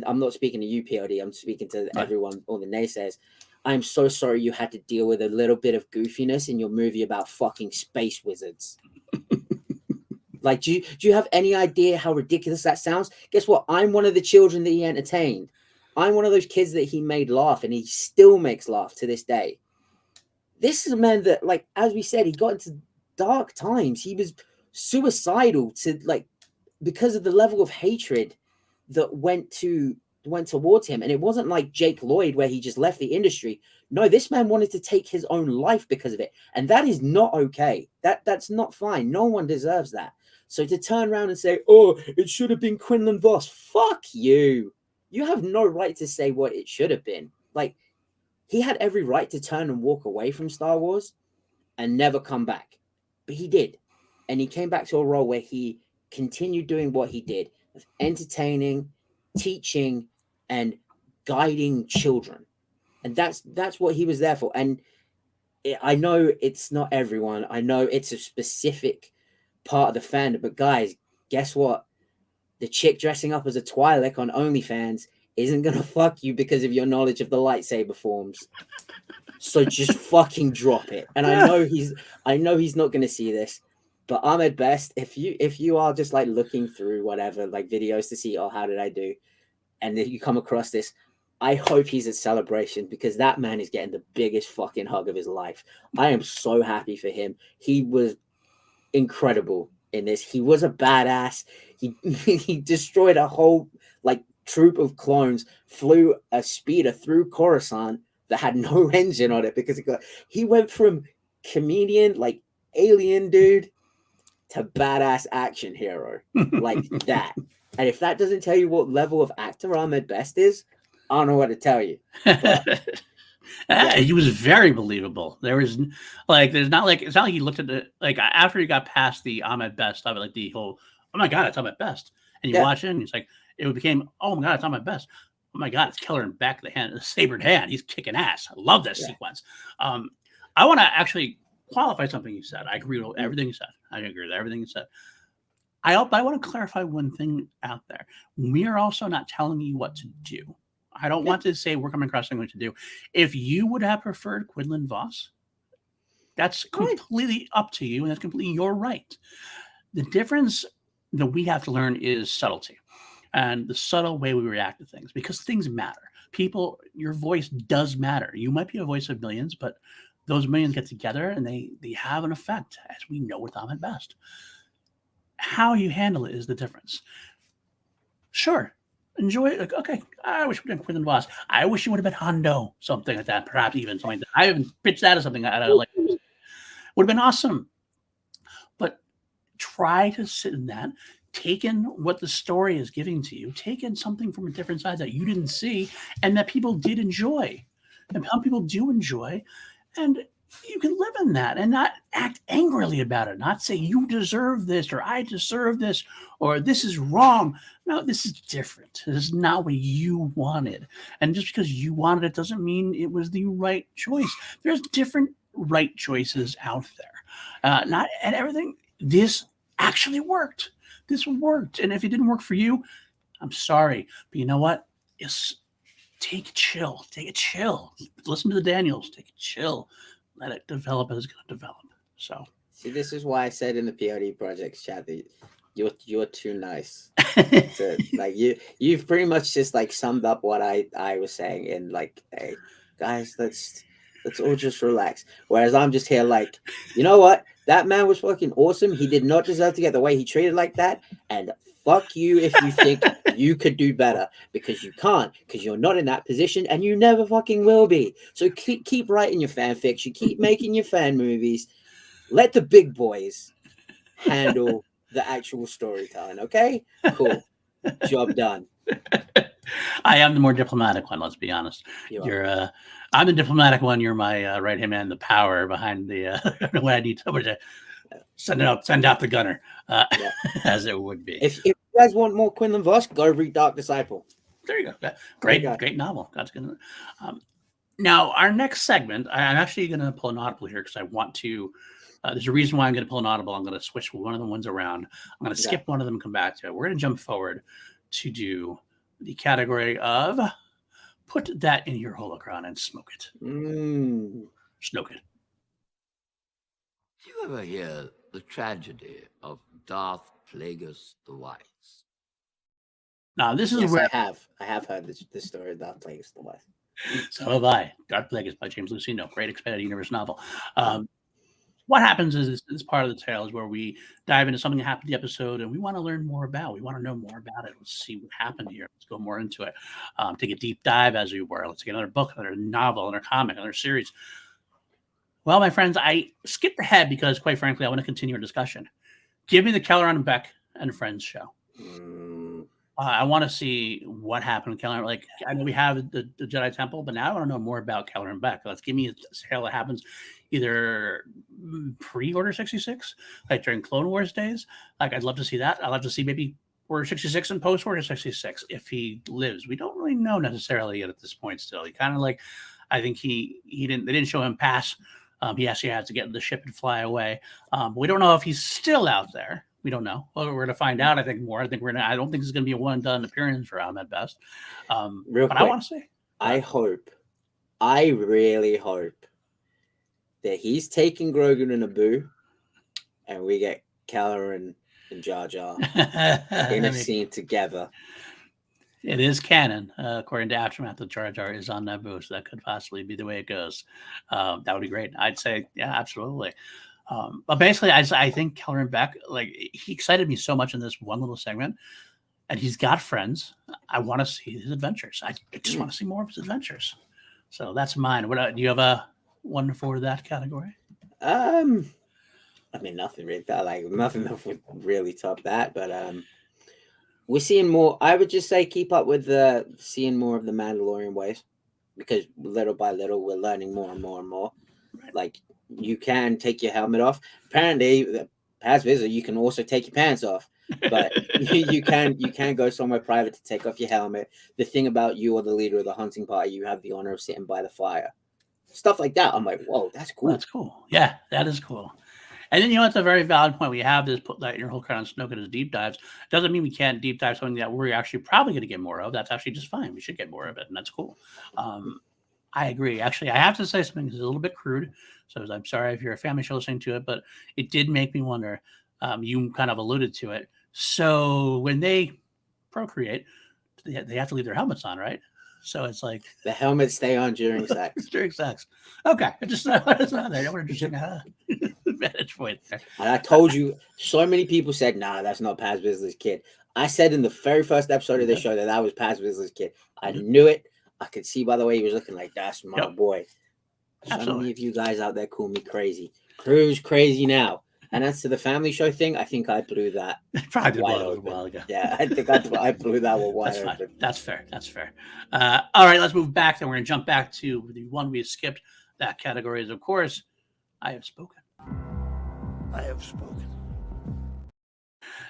I'm not speaking to you, PLD. I'm speaking to everyone, all the naysayers. I'm so sorry you had to deal with a little bit of goofiness in your movie about fucking space wizards. Like, do you have any idea how ridiculous that sounds? Guess what? I'm one of the children that he entertained. I'm one of those kids that he made laugh, and he still makes laugh to this day. This is a man that, like, as we said, he got into dark times. He was suicidal because of the level of hatred that went towards him. And it wasn't like Jake Lloyd where he just left the industry. No, this man wanted to take his own life because of it. And that is not okay. That's not fine. No one deserves that. So to turn around and say, oh, it should have been Quinlan Vos. Fuck you. You have no right to say what it should have been. Like, he had every right to turn and walk away from Star Wars and never come back. But he did. And he came back to a role where he continued doing what he did of entertaining, teaching, and guiding children. And that's what he was there for. And I know it's not everyone. I know it's a specific part of the fandom. But guys, guess what? The chick dressing up as a Twi'lek on OnlyFans isn't going to fuck you because of your knowledge of the lightsaber forms. So just fucking drop it. And I know he's not going to see this, but Ahmed Best, if you are just like looking through whatever, like videos to see, oh, how did I do? And then you come across this, I hope he's at Celebration because that man is getting the biggest fucking hug of his life. I am so happy for him. He was incredible in this. He was a badass. He destroyed a whole like troop of clones, flew a speeder through Coruscant that had no engine on it because he went from comedian, like alien dude, to badass action hero like that. And if that doesn't tell you what level of actor Ahmed Best is, I don't know what to tell you. But, yeah. He was very believable. It's not like he looked at the, like, after he got past the Ahmed Best of it, like the whole, oh my God, it's Ahmed Best. And you watch it and it's like, it became, oh my God, it's Ahmed Best. Oh my God, it's Keller in back of the hand, the sabered hand. He's kicking ass. I love this sequence. I want to actually qualify something you said. I agree with everything you said. I agree with everything you said. I want to clarify one thing out there. We are also not telling you what to do. I don't want to say we're coming across something what to do. If you would have preferred Quinlan Vos, that's completely up to you, and that's completely your right. The difference that we have to learn is subtlety and the subtle way we react to things, because things matter. People, your voice does matter. You might be a voice of millions, but those millions get together and they have an effect, as we know with Ahmed Best. How you handle it is the difference. Sure, enjoy it. Like, okay, I wish we had Quinlan Vos. I wish you would have been Hondo, something like that. Perhaps even something like that. I haven't pitched that as something I like. Would have been awesome. But try to sit in that, take in what the story is giving to you, take in something from a different side that you didn't see and that people did enjoy. And some people do enjoy. And you can live in that and not act angrily about it, not say you deserve this or I deserve this or this is wrong. No, this is different. This is not what you wanted. And just because you wanted it doesn't mean it was the right choice. There's different right choices out there. Not and everything. This actually worked. This worked. And if it didn't work for you, I'm sorry. But you know what? Take a chill. Take a chill. Listen to the Daniels. Take a chill. Let it develop as it's going to develop. So, see, this is why I said in the PLD projects chat that you're too nice. So, like you've pretty much just like summed up what I was saying in like, hey guys, let's all just relax. Whereas I'm just here like, you know what? That man was fucking awesome. He did not deserve to get the way he treated like that. And fuck you if you think you could do better, because you can't, because you're not in that position and you never fucking will be. So keep writing your fan fiction, keep making your fan movies. Let the big boys handle the actual storytelling. Okay, cool, job done. I am the more diplomatic one. Let's be honest. I'm the diplomatic one. You're my right hand man, the power behind the when I need somebody to send out the gunner, as it would be. If you guys want more Quinlan Vos, go read Dark Disciple. There you go. Great novel. That's good. Now, our next segment, I'm actually going to pull an audible here because I want to. There's a reason why I'm going to pull an audible. I'm going to switch one of the ones around. I'm going to skip one of them and come back to it. We're going to jump forward to do the category of put that in your holocron and smoke it. Smoke it. Do you ever hear the tragedy of Darth Plagueis the Wise? Now, this is yes, where I have heard this story of Darth Plagueis the Wise. So have I. Darth Plagueis by James Luceno, great expanded universe novel. What happens is this part of the tale is where we dive into something that happened in the episode and we want to learn more about. We want to know more about it. Let's see what happened here. Let's go more into it. Take a deep dive, as we were. Let's get another book, another novel, another comic, another series. Well, my friends, I skipped ahead because, quite frankly, I want to continue our discussion. Give me the Keller and Beck and Friends show. I want to see what happened with Keller. Like, I know we have the Jedi Temple, but now I want to know more about Keller and Beck. Let's give me a tale that happens either pre-Order 66, like during Clone Wars days. Like, I'd love to see that. I'd love to see maybe Order 66 and post-Order 66 if he lives. We don't really know necessarily yet at this point still. He kind of like, I think they didn't show him pass. He actually has to get in the ship and fly away. But we don't know if he's still out there. We don't know. Well, we're going to find out, I think, more. I don't think this is going to be a one-and-done appearance for him at best. But quick, I want to say. I really hope that he's taking Grogu to Naboo and we get Keller and Jar Jar in a scene together. It is canon, according to Aftermath, that Jar Jar is on Naboo, so that could possibly be the way it goes. That would be great. I'd say, yeah, absolutely. But basically, I think Keller and Beck, like, he excited me so much in this one little segment, and he's got friends. I want to see his adventures. I just want to see more of his adventures. So that's mine. What do you have a one for that category? I mean, nothing really. Nothing that would really top that. But we're seeing more. I would just say keep up with seeing more of the Mandalorian ways, because little by little we're learning more and more and more. Right. Like, you can take your helmet off. Apparently, past visit, you can also take your pants off. But you can go somewhere private to take off your helmet. The thing about you or the leader of the hunting party, you have the honor of sitting by the fire. Stuff like that. I'm like, whoa, that's cool. That's cool. Yeah, that is cool. And then, it's a very valid point. We have this, put that in your whole crown, Snoke as deep dives. Doesn't mean we can't deep dive something that we're actually probably going to get more of. That's actually just fine. We should get more of it, and that's cool. I agree. Actually, I have to say something that's a little bit crude. So I'm sorry if you're a family show listening to it, but it did make me wonder. You kind of alluded to it. So when they procreate, they have to leave their helmets on, right? So it's like the helmets stay on during sex. During sex. Okay. It's not there. We're just advantage point there. And I told you, so many people said, nah, that's not Paz Vizslá's kid. I said in the very first episode of the show that was Paz Vizslá's kid. I knew it. I could see by the way he was looking, like, that's my boy. So many of you guys out there call me crazy. Crew's crazy now. And as to the family show thing, I think I blew that. Probably did a while ago. Yeah, I think I blew that one wide open. That's fair. All right, let's move back. Then we're going to jump back to the one we skipped. That category is, of course, I have spoken. I have spoken.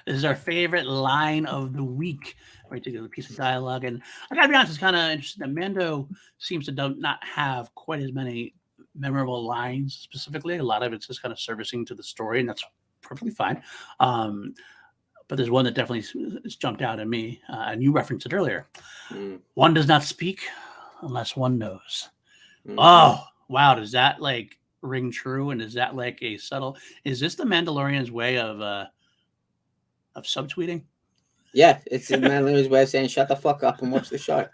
This is our favorite line of the week. Right, to a piece of dialogue, and I gotta be honest, it's kind of interesting that Mando seems to not have quite as many memorable lines specifically. A lot of it's just kind of servicing to the story, and that's perfectly fine. But there's one that definitely has jumped out at me, and you referenced it earlier. One does not speak unless one knows. Oh, wow. Does that like ring true? And is that like a subtle? Is this the Mandalorian's way of subtweeting? Yeah, it's the Mandalorian's way of saying shut the fuck up and watch the show.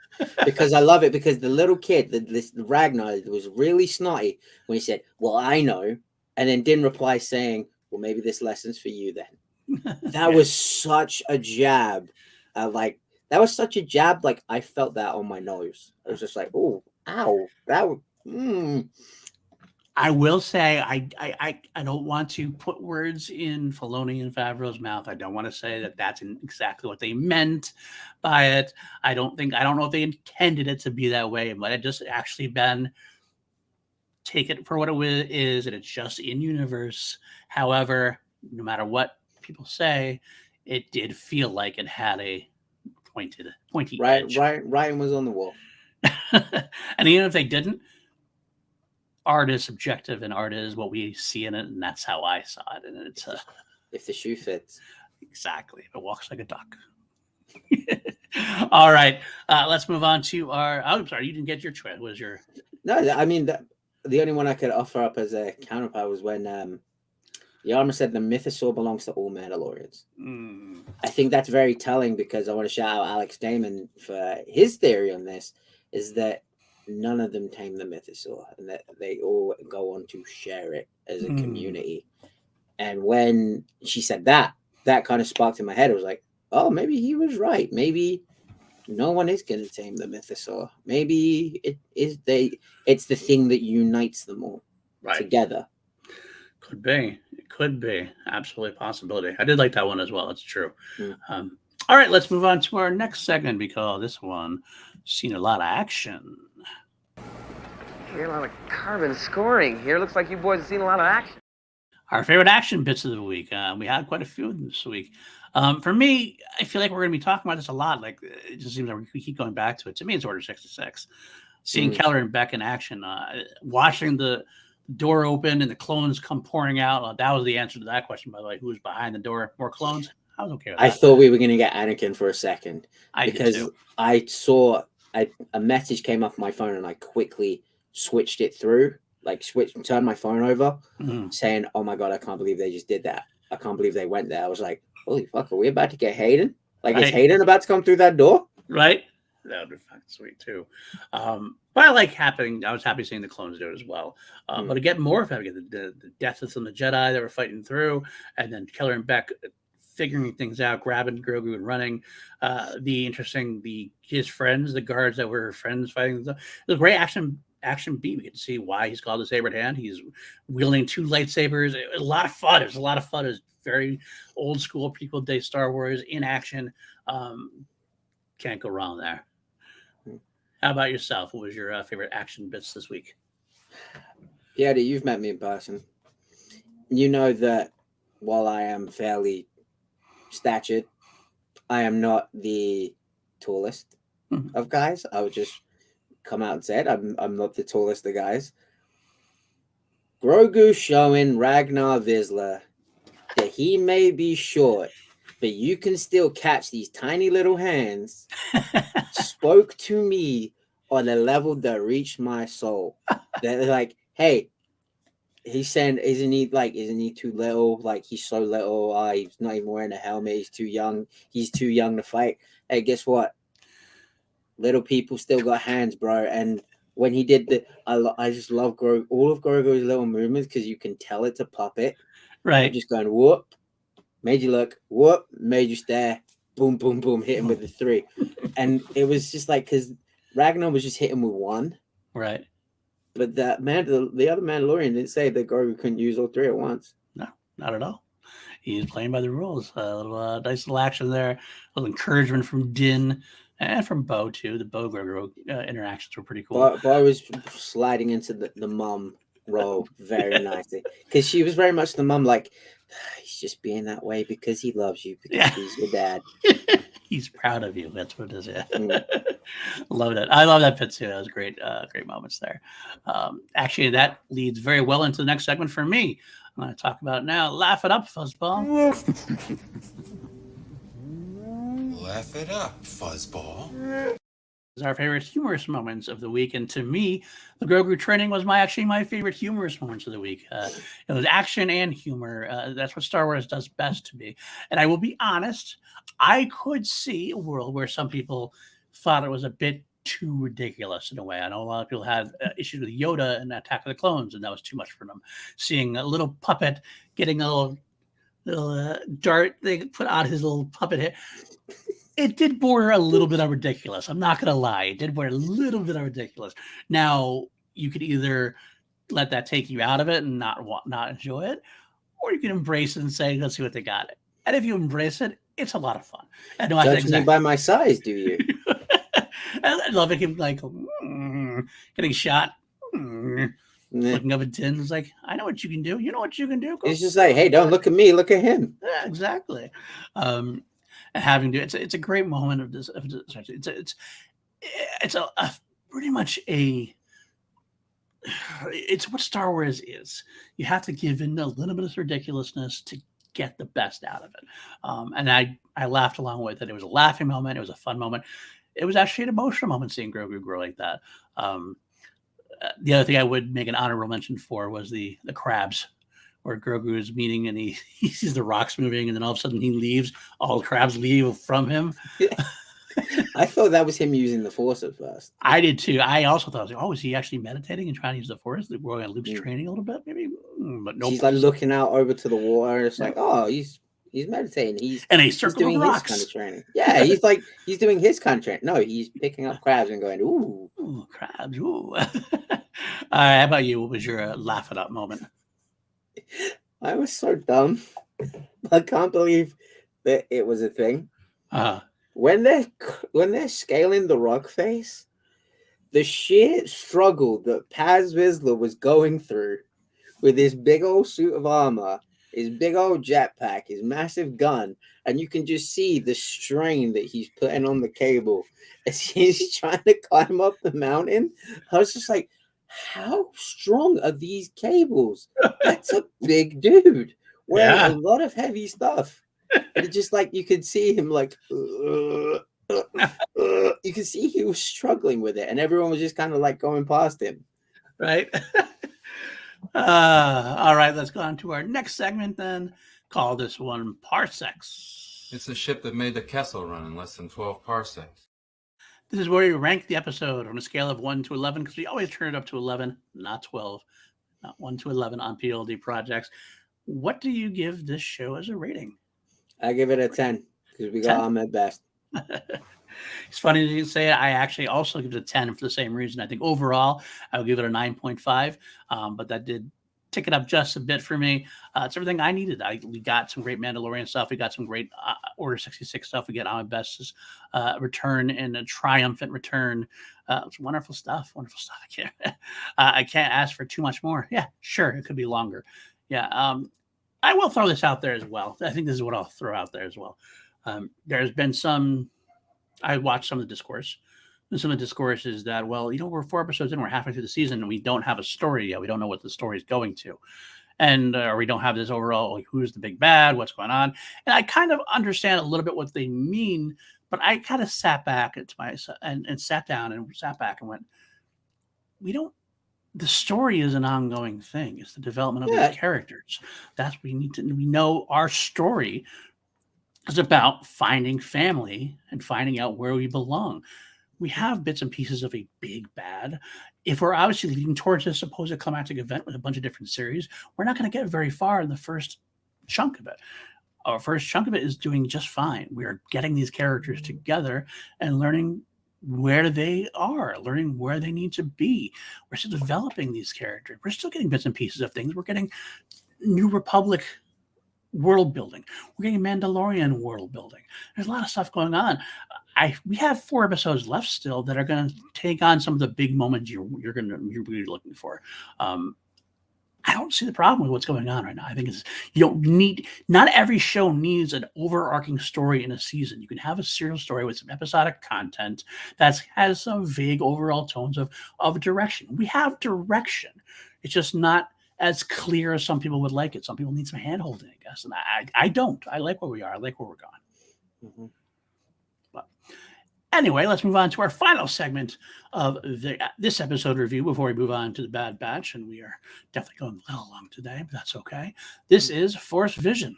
Because I love it, because the little kid, the Ragnar, was really snotty when he said, well, I know, and then didn't reply saying, well, maybe this lesson's for you then. That was such a jab. Like I felt that on my nose. I was just like, oh, ow. That was, I will say I don't want to put words in Filoni and Favreau's mouth. I don't want to say that that's exactly what they meant by it. I don't know if they intended it to be that way. It might have just actually been take it for what it is, and it's just in universe. However, no matter what people say, it did feel like it had a pointy edge. Ryan was on the wall. And even if they didn't, art is subjective, and art is what we see in it, and that's how I saw it. And it's if the shoe fits. Exactly. It walks like a duck. All right. Let's move on to our. Oh, I'm sorry, you didn't get your choice. Was your? No, I mean the only one I could offer up as a counterpart was when Yarma said the mythosaur belongs to all Mandalorians. I think that's very telling, because I want to shout out Alex Damon for his theory on this, is that none of them tame the mythosaur, and that they all go on to share it as a community. And when she said that kind of sparked in my head. It was like, oh, maybe he was right. Maybe no one is going to tame the mythosaur. Maybe it's the thing that unites them all together. Could be. It could be. Absolutely a possibility. I did like that one as well. It's true. All right, let's move on to our next segment, because this one seen a lot of action. A lot of carbon scoring here. Looks like you boys have seen a lot of action. Our favorite action bits of the week. We had quite a few of them this week. For me, I feel like we're going to be talking about this a lot. Like, it just seems like we keep going back to it. To me, it's Order 66. Seeing Keller and Beck in action, watching the door open and the clones come pouring out. That was the answer to that question, by the way. Who was behind the door? More clones? I was okay with that. I thought we were going to get Anakin for a second. Because I saw a message came up on my phone, and I quickly switched it through. Turned my phone over, saying, "Oh my god, I can't believe they just did that. I can't believe they went there." I was like, "Holy fuck, are we about to get Hayden? Is Hayden about to come through that door?" Right? That would be fucking sweet too. But I was happy seeing the clones do it as well. But to get more of the deaths of some of the Jedi that were fighting through, and then Keller and Beck figuring things out, grabbing Grogu and running. His friends, the guards that were friends fighting. It was a great action beat. We get to see why he's called the Sabered Hand. He's wielding 2 lightsabers. It was a lot of fun. It was very old school prequel day Star Wars in action. Can't go wrong there. How about yourself? What was your favorite action bits this week? Yeah, you've met me in person. You know that while I am fairly statured, I am not the tallest of guys. I would just come out and say it. I'm not the tallest of guys. Grogu showing Ragnar Vizsla that he may be short, but you can still catch these tiny little hands, spoke to me on a level that reached my soul. They're like, hey, he's saying, isn't he too little? Like, he's so little. He's not even wearing a helmet. He's too young. He's too young to fight. Hey, guess what? Little people still got hands, bro. And when he did I just love all of Grogu's little movements, because you can tell it's a puppet. Right. I'm just going, whoop, made you look, whoop, made you stare, boom, boom, boom, hit him with the 3. And it was just like, because Ragnar was just hitting with 1. Right. But the other Mandalorian didn't say that Grogu couldn't use all 3 at once. No, not at all. He's playing by the rules. Nice little action there. A little encouragement from Din and from Bo, too. The Bo Grogu interactions were pretty cool. Bo was sliding into the mum role very nicely, because she was very much the mum, like, he's just being that way because he loves you, because he's your dad. He's proud of you. That's what it is. Yeah. Mm. Love that. I love that bit too. That was great. Great moments there. Actually, that leads very well into the next segment for me. I'm going to talk about it now. Laugh it up, fuzzball. Laugh it up, fuzzball. Is our favorite humorous moments of the week, and to me, the Grogu training was my favorite humorous moments of the week. It was action and humor. That's what Star Wars does best to me. And I will be honest, I could see a world where some people thought it was a bit too ridiculous in a way. I know a lot of people had issues with Yoda and Attack of the Clones, and that was too much for them. Seeing a little puppet getting a little dart they put on his little puppet head. It did border a little bit of ridiculous. I'm not going to lie. It did border a little bit of ridiculous. Now, you could either let that take you out of it and not enjoy it, or you can embrace it and say, let's see what they got. And if you embrace it, it's a lot of fun. And Judge me by my size, do you? I love it. Him like getting shot, looking up at Din. It's like, I know what you can do. You know what you can do. It's just like, hey, don't look at me. Look at him. Yeah, exactly. Having to, it's a great moment of this. It's a pretty much it's what Star Wars is. You have to give in a little bit of ridiculousness to get the best out of it. And I laughed along with it. It was a laughing moment. It was a fun moment. It was actually an emotional moment seeing Grogu grow like that. The other thing I would make an honorable mention for was the crabs, where Grogu is meeting and he sees the rocks moving, and then all of a sudden he leaves. All the crabs leave from him. I thought that was him using the Force at first. I did too. I also thought, is he actually meditating and trying to use the Force? We're going to Luke's training a little bit, maybe. But no. He's like looking out over to the water. It's like, he's meditating. He's doing rocks. His kind of training. Yeah, he's doing his kind of training. No, he's picking up crabs and going, ooh, crabs, ooh. How about you? What was your laugh it up moment? I was so dumb. I can't believe that it was a thing. When they're scaling the rock face, the sheer struggle that Paz Vizsla was going through with his big old suit of armor, his big old jetpack, his massive gun, and you can just see the strain that he's putting on the cable as he's trying to climb up the mountain. I was just like, how strong are these cables? That's a big dude wearing a lot of heavy stuff. And it's just like you could see him like, you could see he was struggling with it, and everyone was just kind of like going past him. Right. All right, let's go on to our next segment then. Call this one Parsecs. It's a ship that made the Kessel run in less than 12 parsecs. This is where we rank the episode on a scale of 1 to 11, because we always turn it up to 11, not 12, not 1 to 11 on PLD projects. What do you give this show as a rating? I give it a 10 because we got Ahmed Best. It's funny that you say it. I actually also give it a 10 for the same reason. I think overall I would give it a 9.5, but that did tick it up just a bit for me. It's everything I needed. We got some great Mandalorian stuff. We got some great Order 66 stuff. We get Ahmed Best's return and a triumphant return. It's wonderful stuff. Wonderful stuff. I can't ask for too much more. Yeah, sure. It could be longer. Yeah. I will throw this out there as well. I think this is what I'll throw out there as well. There's been I watched some of the discourse. And some of the discourse is that, we're 4 episodes in, we're halfway through the season, and we don't have a story yet. We don't know what the story is going to. And or we don't have this overall, like, who's the big bad, what's going on. And I kind of understand a little bit what they mean, but I kind of sat back and sat down and sat back and went, the story is an ongoing thing. It's the development of these characters. That's what we need to. We know our story is about finding family and finding out where we belong. We have bits and pieces of a big bad. If we're obviously leading towards a supposed climactic event with a bunch of different series, we're not going to get very far in the first chunk of it. Our first chunk of it is doing just fine. We are getting these characters together and learning where they are, learning where they need to be. We're still developing these characters. We're still getting bits and pieces of things. We're getting New Republic world building. We're getting Mandalorian world building. There's a lot of stuff going on. We have 4 episodes left still that are going to take on some of the big moments you're really looking for. I don't see the problem with what's going on right now. I think not every show needs an overarching story in a season. You can have a serial story with some episodic content that has some vague overall tones of direction. We have direction. It's just not as clear as some people would like it. Some people need some hand-holding, I guess. And I don't. I like where we are. I like where we're going. Mm-hmm. But anyway, let's move on to our final segment of this episode review before we move on to the Bad Batch. And we are definitely going a little long today, but that's okay. This is Force Vision.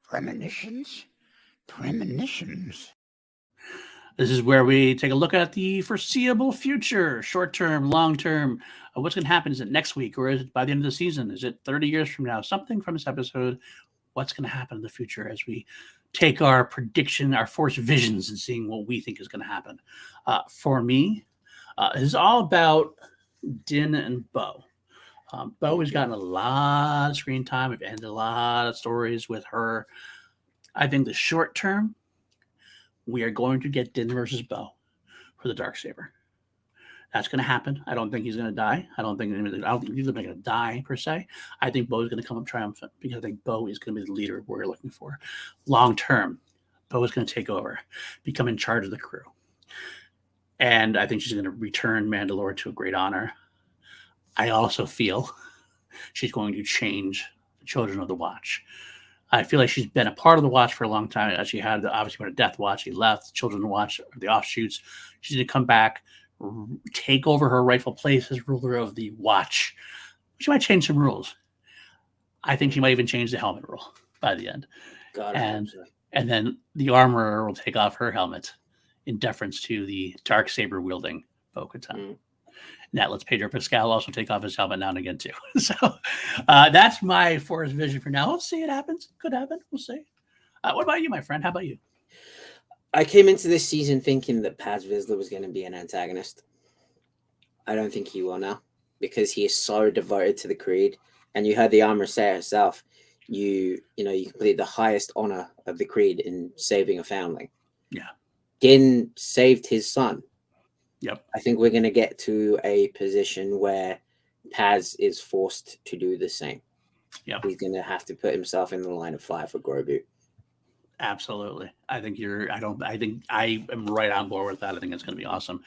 Premonitions? This is where we take a look at the foreseeable future, short-term, long-term. What's going to happen? Is it next week, or is it by the end of the season? Is it 30 years from now? Something from this episode. What's going to happen in the future as we take our prediction, our Force visions, and seeing what we think is going to happen? For me, it's all about Din and Bo. Bo has gotten a lot of screen time. We've ended a lot of stories with her. I think the short term, we are going to get Din versus Bo for the Darksaber. That's going to happen. I don't think he's going to die. I don't think he's going to die per se. I think Bo is going to come up triumphant because I think Bo is going to be the leader we're looking for. Long term, Bo is going to take over, become in charge of the crew. And I think she's going to return Mandalore to a great honor. I also feel she's going to change the Children of the Watch. I feel like she's been a part of the Watch for a long time. She had obviously when a Death Watch, she left. Children of the Watch, the offshoots. She's going to come back, take over her rightful place as ruler of the Watch. She might change some rules. I think she might even change the helmet rule by the end. God, and then the armorer will take off her helmet in deference to the Darksaber wielding Bo-Katan. Mm. And that lets Pedro Pascal also take off his helmet now and again too. So that's my Force vision for now. We'll see. It happens. Could happen. We'll see. What about you, my friend? How about you? I came into this season thinking that Paz Vizsla was going to be an antagonist. I don't think he will now because he is so devoted to the Creed. And you heard the armor say it herself. You completed the highest honor of the Creed in saving a Foundling. Yeah. Din saved his son. Yep. I think we're going to get to a position where Paz is forced to do the same. Yep. He's going to have to put himself in the line of fire for Grogu. Absolutely. I think I am right on board with that. I think it's going to be awesome.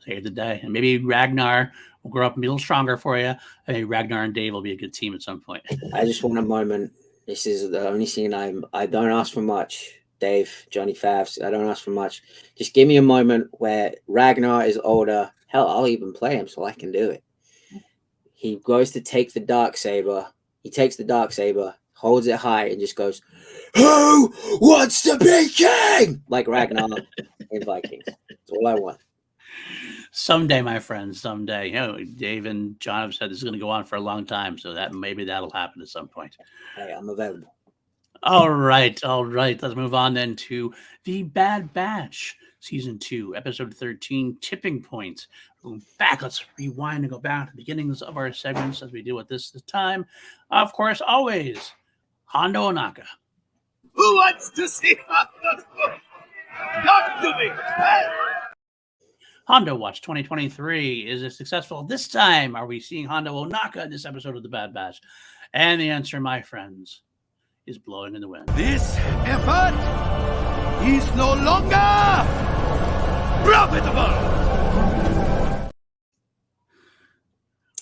Save the day. And maybe Ragnar will grow up and be a little stronger for you. I think Ragnar and Dave will be a good team at some point. I just want a moment. This is the only scene I don't ask for much. Dave, Johnny Favs, I don't ask for much. Just give me a moment where Ragnar is older. Hell, I'll even play him so I can do it. He goes to take the Darksaber. He takes the Darksaber, holds it high, and just goes, "Who wants to be king?" Like Ragnar in Vikings. That's all I want. Someday, my friends, someday. Dave and John have said this is going to go on for a long time, so maybe that'll happen at some point. Hey, I'm available. All right. Let's move on then to the Bad Batch, Season 2, Episode 13, Tipping Point. Back. Let's rewind and go back to the beginnings of our segments as we do with this time. Of course, always, Hondo Ohnaka. Who wants to see Hondo? Talk to me. Hondo Watch 2023. Is it successful this time? Are we seeing Hondo Ohnaka in this episode of the Bad Batch? And the answer, my friends, is blowing in the wind. This effort is no longer profitable.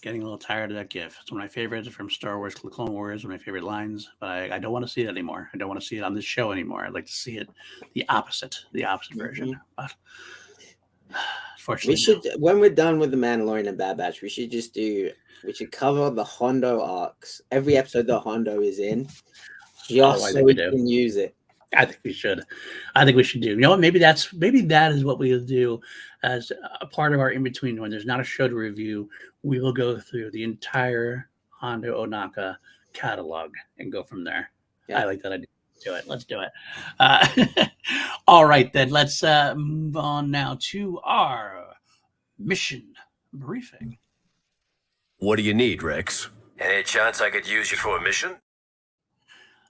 Getting a little tired of that gif. It's one of my favorites from Star Wars Clone Wars, one of my favorite lines, but I don't want to see it anymore. I don't want to see it on this show anymore. I'd like to see it the opposite version. But unfortunately, when we're done with the Mandalorian and Bad Batch, we should cover the Hondo arcs. Every episode that Hondo is in, just so we can use it. I think we should. Do. You know what? Maybe that is what we'll do as a part of our in between. When there's not a show to review, we will go through the entire Hondo Ohnaka catalog and go from there. Yeah. I like that idea. Let's do it. All right, then. Let's move on now to our mission briefing. What do you need, Rex? Any chance I could use you for a mission?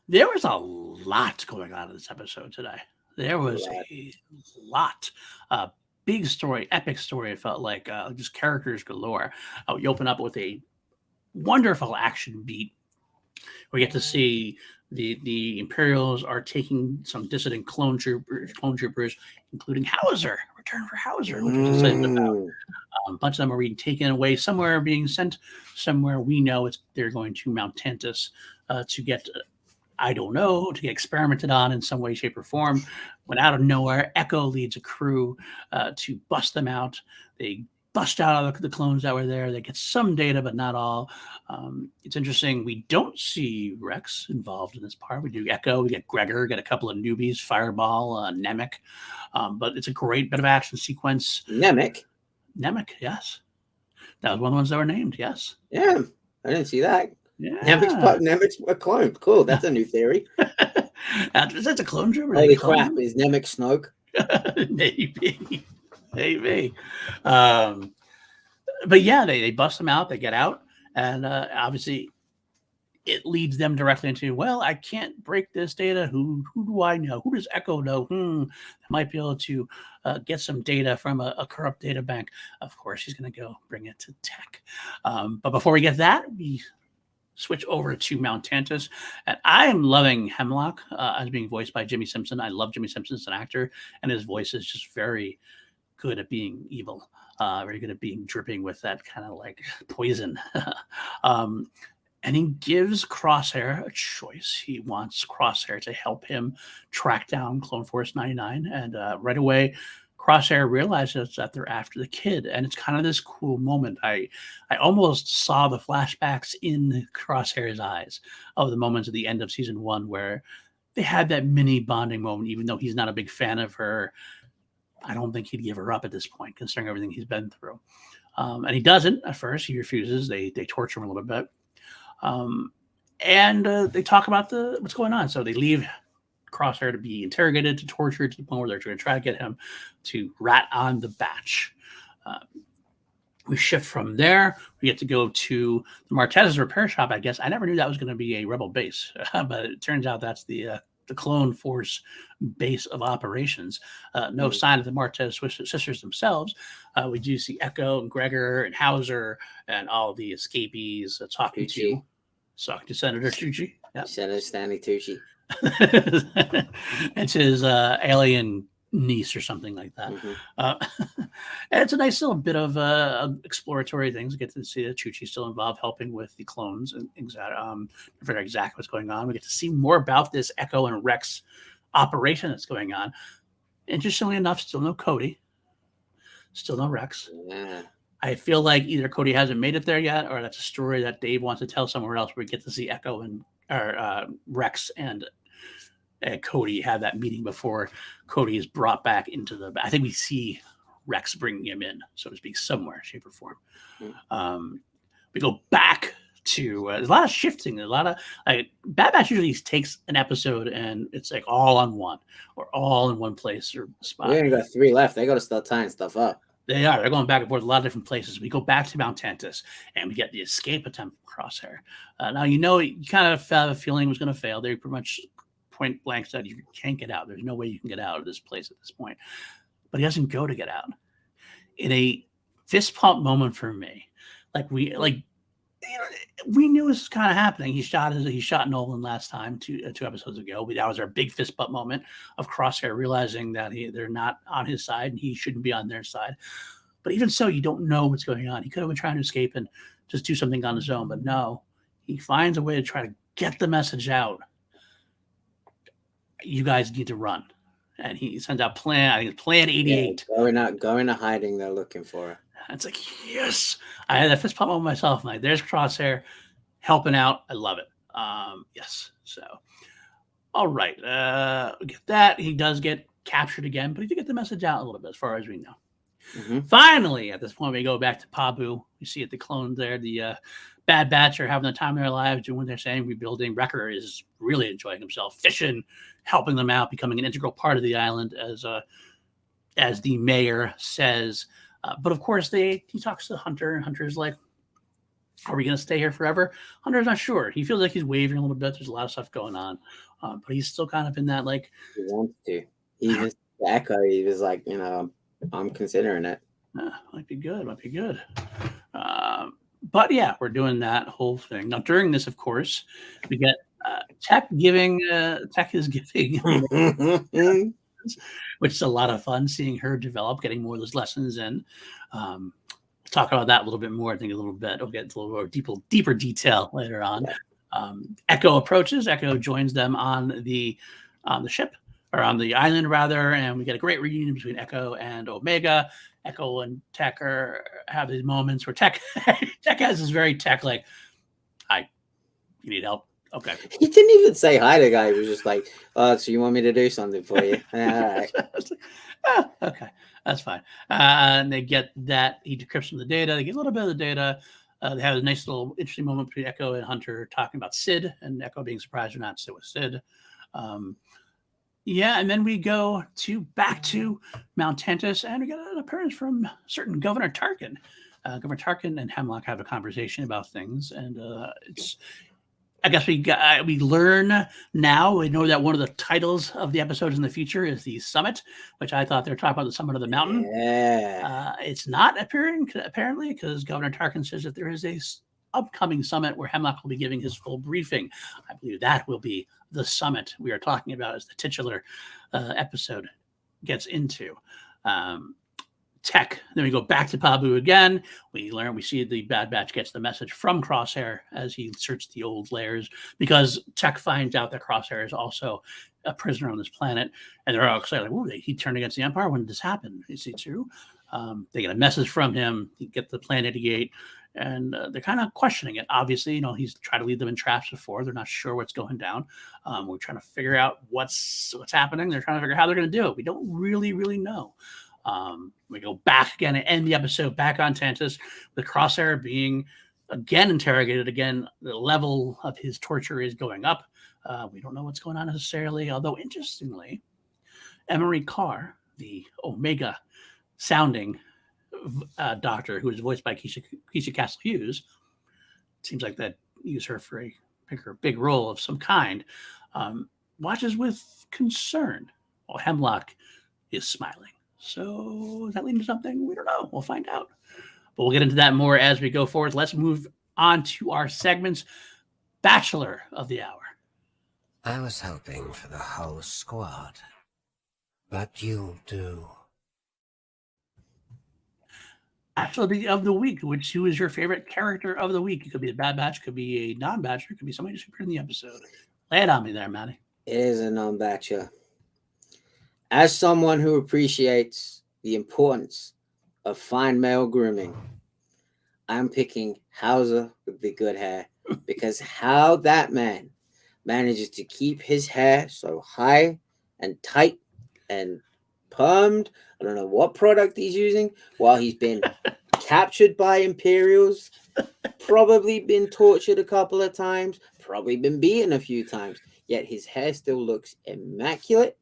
There was a lot going on in this episode today. There was a lot. Big story, epic story. It felt like just characters galore. You open up with a wonderful action beat. We get to see the Imperials are taking some dissident clone troopers, including Hauser. Return for Hauser, which was excited about. A bunch of them are being taken away somewhere, being sent somewhere. We know they're going to Mount Tantus to get, I don't know, to get experimented on in some way, shape, or form. When out of nowhere, Echo leads a crew to bust them out. They bust out the clones that were there. They get some data, but not all. It's interesting. We don't see Rex involved in this part. We do Echo. We get Gregor, get a couple of newbies, Fireball, Nemec. But it's a great bit of action sequence. Nemec, yes. That was one of the ones that were named, yes. Yeah, I didn't see that. Yeah. Nemec's a clone. Cool, that's a new theory. That's a clone trooper. Holy crap, is Nemec Snoke? Maybe. But yeah, they bust them out, they get out, and obviously it leads them directly into, well, I can't break this data. Who do I know? Who does Echo know? I might be able to get some data from a corrupt data bank. Of course, she's going to go bring it to Tech. But before we get that, we switch over to Mount Tantus. And I am loving Hemlock as being voiced by Jimmy Simpson. I love Jimmy Simpson as an actor, and his voice is just very good at being evil, very good at being dripping with that kind of like poison. And he gives Crosshair a choice. He wants Crosshair to help him track down Clone Force 99. And right away, Crosshair realizes that they're after the kid. And it's kind of this cool moment. I almost saw the flashbacks in Crosshair's eyes of the moments at the end of season 1 where they had that mini bonding moment, even though he's not a big fan of her. I don't think he'd give her up at this point, considering everything he's been through. And he doesn't at first. He refuses. They torture him a little bit. And they talk about what's going on. So they leave Crosshair to be interrogated, to torture, to the point where they're going to try to get him to rat on the batch. We shift from there. We get to go to the Martez's repair shop, I guess. I never knew that was going to be a rebel base, but it turns out that's the Clone Force base of operations. No sign of the Martez sisters themselves. We do see Echo and Gregor and Hauser and all the escapees talking to Senator Tucci. Yep. Senator Stanley Tucci. It's his alien niece or something like that. And it's a nice little bit of exploratory things. We get to see that Chuchi's still involved helping with the clones and figure out exactly what's going on. We get to see more about this Echo and Rex operation that's going on. Interestingly enough, still no Cody, still no Rex. Yeah. I feel like either Cody hasn't made it there yet, or that's a story that Dave wants to tell somewhere else where we get to see Echo and Rex and Cody have that meeting before Cody is brought back into I think we see Rex bringing him in, so to speak, somewhere, shape, or form. We go back to there's a lot of shifting. There's a lot of Bad Batch usually takes an episode and it's like all on one or all in one place or spot. We only got 3 left. They got to start tying stuff up. They're going back and forth a lot of different places. We go back to Mount Tantus and we get the escape attempt from Crosshair. Now, you kind of have a feeling it was going to fail. They pretty much point blank said you can't get out. There's no way you can get out of this place at this point. But he doesn't go to get out. In a fist pump moment for me, we knew this was kind of happening. He shot Nolan last time, two episodes ago. That was our big fist bump moment of Crosshair realizing that they're not on his side and he shouldn't be on their side. But even so, you don't know what's going on. He could have been trying to escape and just do something on his own, but no, he finds a way to try to get the message out. You guys need to run. And he sends out plan 88. Yeah, going to hiding, they're looking for it. It's like, yes. I had that fist pump on myself. I'm like, there's Crosshair helping out. I love it. Yes. So, all right. We get that. He does get captured again, but he did get the message out a little bit as far as we know. Finally, at this point, we go back to Pabu. You see it, the clones there, the Bad Batch are having the time of their lives, doing what they're saying, rebuilding. Wrecker is really enjoying himself, fishing, helping them out, becoming an integral part of the island, as the mayor says. But of course, he talks to Hunter, and Hunter's like, are we going to stay here forever? Hunter's not sure. He feels like he's wavering a little bit. There's a lot of stuff going on. But he's still kind of in that, like... He wants to. Even Echo, he was like, I'm considering it. Might be good. But yeah, we're doing that whole thing. Now, during this, of course, we get Tech is giving, which is a lot of fun seeing her develop, getting more of those lessons in. We'll talk about that a little bit more. I think a little bit. We'll get into a little more deeper detail later on. Yeah. Echo approaches. Echo joins them on the ship, or on the island rather, and we get a great reunion between Echo and Omega. Echo and Tech have these moments where Tech has this very Tech like, "Hi, you need help? Okay." He didn't even say hi to the guy. He was just like, "Oh, so you want me to do something for you?" All right. Okay, that's fine. And they get that he decrypts some of the data. They get a little bit of the data. They have a nice little interesting moment between Echo and Hunter talking about Sid, and Echo being surprised or not sit with Sid. Yeah, and then we go back to Mount Tantus, and we get an appearance from certain Governor Tarkin. Governor Tarkin and Hemlock have a conversation about things, and I guess we learn now. We know that one of the titles of the episodes in the future is the Summit, which I thought they were talking about the summit of the mountain. Yeah. It's not apparently, because Governor Tarkin says that there is a upcoming summit where Hemlock will be giving his full briefing. I believe that will be the summit we are talking about as the titular episode gets into. Tech. Then we go back to Pabu again. We see the Bad Batch gets the message from Crosshair as he searched the old layers, because Tech finds out that Crosshair is also a prisoner on this planet, and they're all excited, like, "Oh, he turned against the Empire. When did this happen? Is it true?" They get a message from him. He get the Planet 88, and they're kind of questioning it. Obviously, he's tried to lead them in traps before. They're not sure what's going down. We're trying to figure out what's happening. They're trying to figure out how they're going to do it. We don't really know. We go back again and end the episode back on Tantus with Crosshair being again interrogated. Again, the level of his torture is going up. We don't know what's going on necessarily, although interestingly, Emery Carr, the Omega sounding doctor, who is voiced by Keisha Castle Hughes, seems like that use her for a big role of some kind, watches with concern while Hemlock is smiling. So is that leading to something? We don't know. We'll find out. But we'll get into that more as we go forward. Let's move on to our segments. Bachelor of the Hour. I was hoping for the whole squad, but you'll do. Bachelor of the Week. Who is your favorite character of the week? It could be a Bad Batch, could be a non-Batcher, could be somebody just appeared in the episode. Lay it on me there, Matty. It is a non-Batcher. As someone who appreciates the importance of fine male grooming, I'm picking Hauser with the good hair, because how that man manages to keep his hair so high and tight and permed, I don't know what product he's using, while he's been captured by Imperials, probably been tortured a couple of times, probably been beaten a few times, yet his hair still looks immaculate.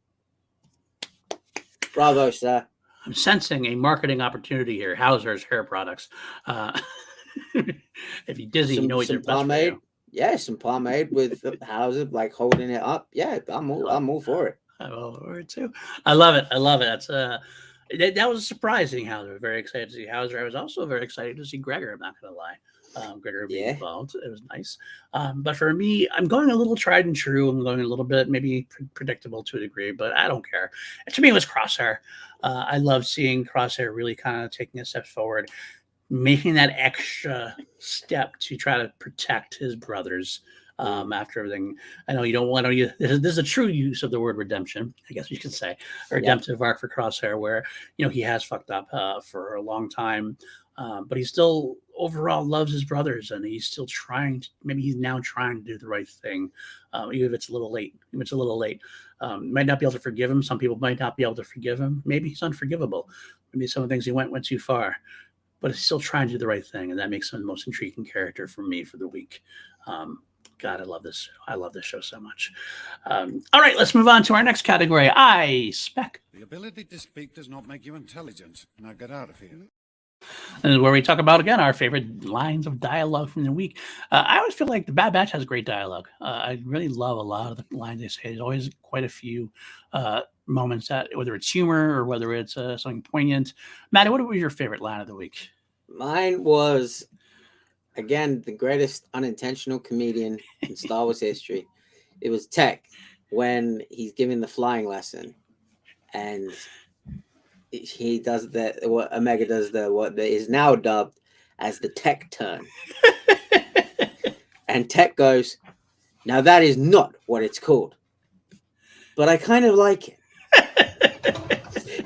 Bravo, sir. I'm sensing a marketing opportunity here. Hauser's hair products. If you dizzy, you know what you're pomade. Yeah, some pomade with Hauser, like holding it up. Yeah, I'm all for it. I'm all for it too. I love it. That's that was surprising. Hauser. Very excited to see Hauser. I was also very excited to see Gregor. I'm not going to lie. Gregor being involved. It was nice. But for me, I'm going a little tried and true. I'm going a little bit maybe predictable to a degree, but I don't care. And to me, it was Crosshair. I love seeing Crosshair really kind of taking a step forward, making that extra step to try to protect his brothers after everything. I know you don't want to use this is a true use of the word redemption, I guess you could say, a redemptive arc for Crosshair, where he has fucked up for a long time. But he still overall loves his brothers, and he's still trying. Maybe he's now trying to do the right thing, even if it's a little late. Might not be able to forgive him. Some people might not be able to forgive him. Maybe he's unforgivable. Maybe some of the things he went too far. But he's still trying to do the right thing, and that makes him the most intriguing character for me for the week. God, I love this show. I love this show so much. All right, let's move on to our next category. I spec. The ability to speak does not make you intelligent. Now get out of here. And where we talk about, again, our favorite lines of dialogue from the week. I always feel like the Bad Batch has great dialogue. I really love a lot of the lines they say. There's always quite a few moments that, whether it's humor or whether it's something poignant. Matty, what was your favorite line of the week? Mine was again, the greatest unintentional comedian in Star Wars history. It was Tech when he's giving the flying lesson, and he does what Omega does what is now dubbed as the Tech turn, and Tech goes, "Now that is not what it's called," but I kind of like it.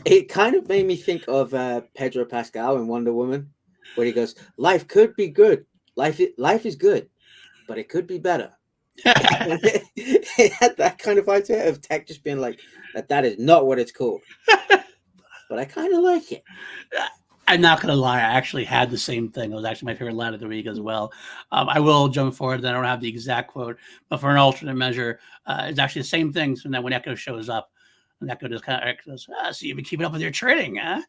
It kind of made me think of Pedro Pascal in Wonder Woman, where he goes, "Life could be good. Life is good, but it could be better." It had that kind of idea of Tech just being like, that is not what it's called. But I kind of like it. I'm not going to lie. I actually had the same thing. It was actually my favorite line of the week as well. I will jump forward. I don't have the exact quote, but for an alternate measure, it's actually the same thing. So that when Echo shows up, and Echo just kind of goes, so you've been keeping up with your training, huh?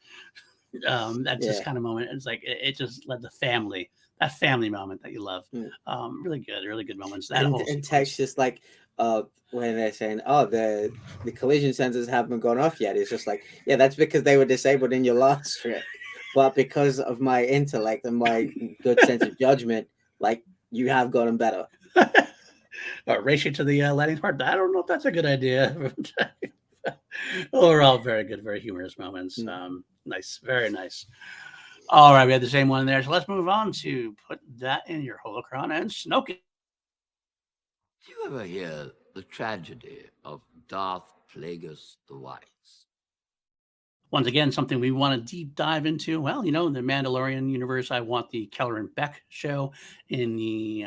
That's this kind of moment. It's like, it just led the family, that family moment that you love. Really good moments. That and Tech's just like, when they're saying, "Oh, the collision sensors haven't gone off yet," it's just like, yeah, that's because they were disabled in your last trip, but because of my intellect and my good sense of judgment, like, you have gotten better. Race you to the landing part. I don't know if that's a good idea. Overall, very good, very humorous moments. Nice, very nice. All right, we had the same one there, so let's move on to put that in your holocron and Snokes. Do you ever hear the tragedy of Darth Plagueis the Wise? Once again, something we want to deep dive into. Well, the Mandalorian universe, I want the Keller and Beck show. In the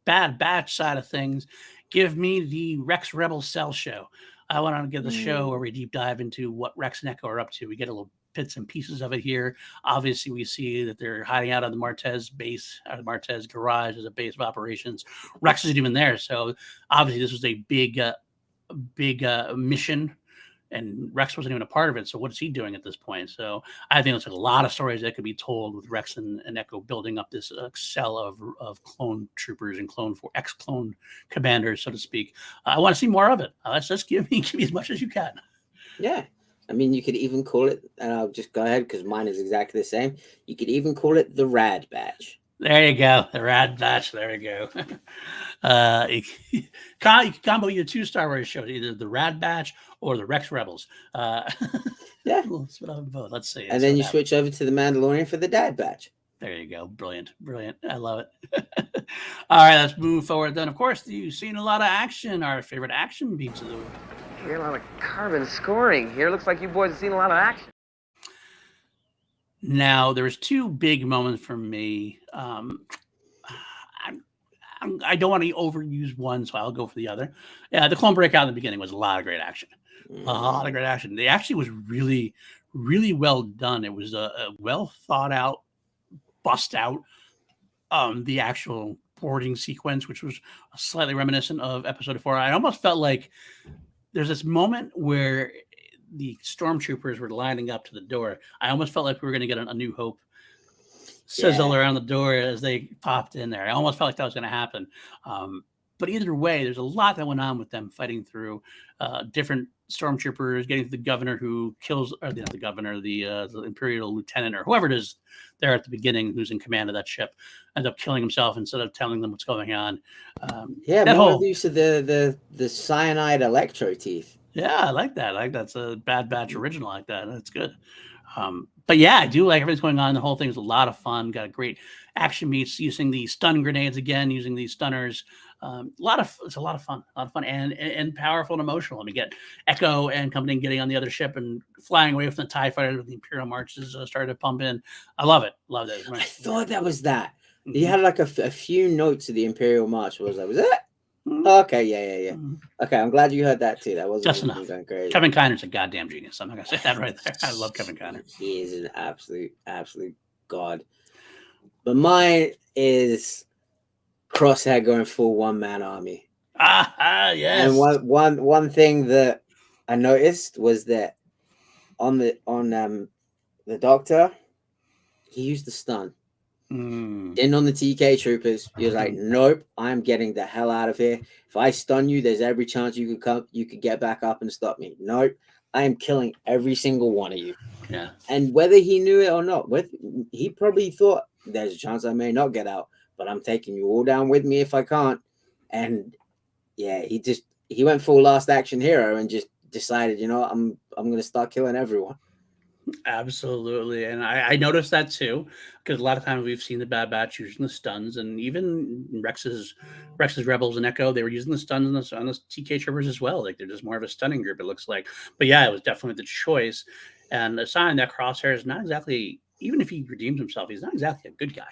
Bad Batch side of things, give me the Rex Rebel Cell show. I want to give the show where we deep dive into what Rex and Echo are up to. We get a little bits and pieces of it here. Obviously, we see that they're hiding out on the Martez base, the Martez garage as a base of operations. Rex isn't even there, so obviously this was a big mission, and Rex wasn't even a part of it. So what is he doing at this point? So I think there's a lot of stories that could be told with Rex and Echo building up this cell of clone troopers and ex-clone commanders, so to speak. I want to see more of it. Let's just give me as much as you can. Yeah. I mean, you could even call it, and I'll just go ahead because mine is exactly the same. You could even call it the Rad Batch. There you go. The Rad Batch. There you go. You can combo either two Star Wars shows, either the Rad Batch or the Rex Rebels. Yeah. Let's see. And then you switch over to the Mandalorian for the Dad Batch. There you go. Brilliant. I love it. All right, let's move forward then. Of course, you've seen a lot of action. Our favorite action beats of the week. You got a lot of carbon scoring here. Looks like you boys have seen a lot of action. Now, there was two big moments for me. I don't want to overuse one, so I'll go for the other. Yeah, the clone breakout in the beginning was a lot of great action. A lot of great action. They actually was really, really well done. It was a well thought out, bust out, the actual boarding sequence, which was slightly reminiscent of episode 4. I almost felt like there's this moment where the stormtroopers were lining up to the door. I almost felt like we were going to get a New Hope sizzle around the door as they popped in there. I almost felt like that was going to happen. But either way, there's a lot that went on with them fighting through different stormtroopers, getting to the governor who kills, or the governor, the Imperial lieutenant, or whoever it is there at the beginning who's in command of that ship, ends up killing himself instead of telling them what's going on. That whole use of the cyanide electro teeth. Yeah, I like that. That's a Bad Batch original like that. That's good. But yeah, I do like everything's going on. The whole thing is a lot of fun. Got a great action beats using the stun grenades again, using these stunners. It's a lot of fun, and powerful and emotional. I mean, get Echo and company getting on the other ship and flying away from the TIE fighter with the Imperial marches started to pump in. I love it. Loved it. I thought that was that. Mm-hmm. He had like a few notes of the Imperial march. Was that? Mm-hmm. Okay, yeah. Mm-hmm. Okay, I'm glad you heard that too. That wasn't just enough. Going crazy. Kevin Kiner's a goddamn genius. I'm not gonna say that right there. I love Kevin Kiner. He is an absolute god. But mine is Crosshair going full one-man army. Yes. And one thing that I noticed was that on the Doctor, he used the stun. Didn't on the TK troopers. He was like, "Nope, I'm getting the hell out of here. If I stun you, there's every chance you could get back up and stop me. Nope, I am killing every single one of you." Yeah. And whether he knew it or not, he probably thought there's a chance I may not get out. but I'm taking you all down with me if I can't. And yeah, he went full Last Action Hero and just decided, you know what, I'm going to start killing everyone. Absolutely. And I noticed that too, because a lot of times we've seen the Bad Batch using the stuns, and even Rex's Rebels and Echo, they were using the stuns on the TK Troopers as well. Like they're just more of a stunning group, it looks like. But yeah, it was definitely the choice. And a sign that Crosshair is not exactly, even if he redeems himself, he's not exactly a good guy.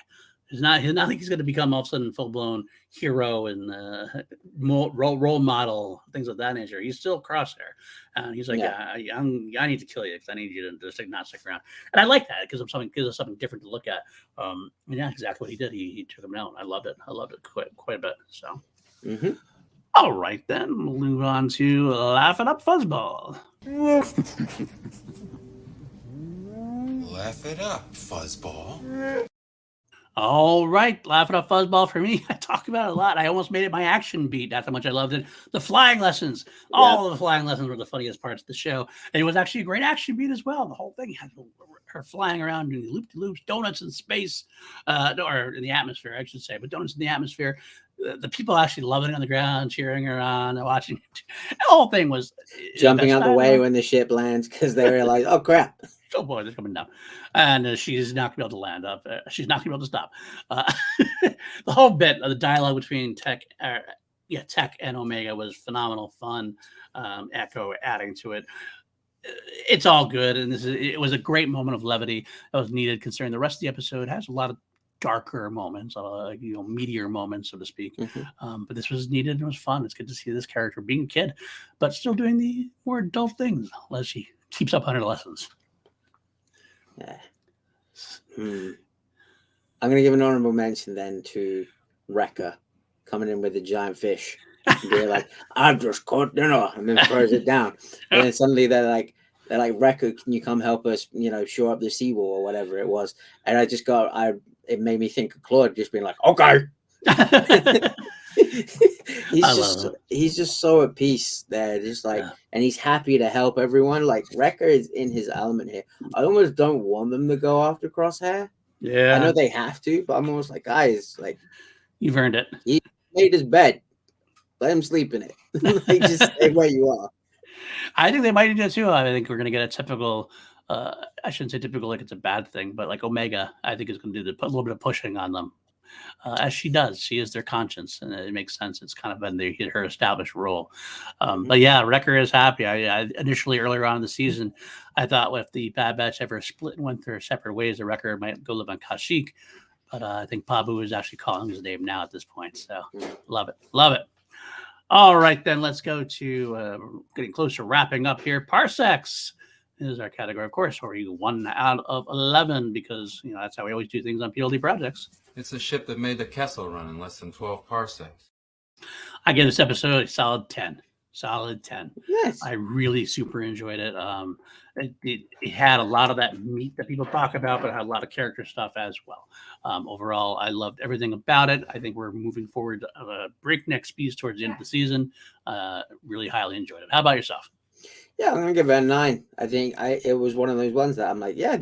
He's not like he's going to become all of a sudden full blown hero and role model, things of that nature. He's still Crosshair, and he's like, I need to kill you because I need you to just not stick around. And I like that because gives us something different to look at. Yeah, exactly what he did. He took him out. I loved it. Quite a bit. So, All right, then we'll move on to Laugh It Up Fuzzball. Laugh it up, Fuzzball. All right, Laugh It Up Fuzzball for me. I talk about it a lot. I almost made it my action beat. That's how much I loved it. The flying lessons. All of the flying lessons were the funniest parts of the show. And it was actually a great action beat as well. The whole thing had her flying around doing loop-de-loops, donuts in space, or in the atmosphere, I should say, but donuts in the atmosphere. The people actually loving it on the ground, cheering her on, and watching. The whole thing was jumping out the way when the ship lands because they realize, oh crap. Oh boy, they're coming down, and she's not gonna be able to land up. She's not gonna be able to stop. The whole bit of the dialogue between Tech and Omega was phenomenal fun. Echo adding to it. It's all good, and it was a great moment of levity that was needed, considering the rest of the episode has a lot of darker moments, meteor moments, so to speak. But this was needed and it was fun. It's good to see this character being a kid, but still doing the more adult things as she keeps up on her lessons. I'm going to give an honorable mention then to Wrecker coming in with a giant fish. And being like, I've just caught dinner, and then throws it down. And then suddenly they're like, Wrecker, can you come help us, shore up the seawall or whatever it was? And it made me think of Claude just being like, okay. He's just so at peace there, just like, and he's happy to help everyone. Like Wrecker is in his element here. I almost don't want them to go after Crosshair. Yeah, I know they have to, but I'm almost like, guys, like you've earned it. He made his bed. Let him sleep in it. Like, just stay where you are. I think they might do that too. I think we're going to get a typical. I shouldn't say typical like it's a bad thing, but like Omega, I think is going to do a little bit of pushing on them. As she does. She is their conscience, and it makes sense. It's kind of been her established role. But yeah, Wrecker is happy. I initially, earlier on in the season, I thought if the Bad Batch ever split and went their separate ways, the Wrecker might go live on Kashyyyk. But I think Pabu is actually calling his name now at this point. So love it. All right, then let's go to getting close to wrapping up here. Parsecs is our category, of course, where you 1 out of 11 because that's how we always do things on PLD projects. It's a ship that made the Kessel run in less than 12 parsecs. I give this episode a solid 10. Solid 10. Yes. I really super enjoyed it. It had a lot of that meat that people talk about, but it had a lot of character stuff as well. Overall, I loved everything about it. I think we're moving forward at a breakneck speed towards the end of the season. Really highly enjoyed it. How about yourself? Yeah, I'm gonna give it a 9. I think it was one of those ones that I'm like, yeah,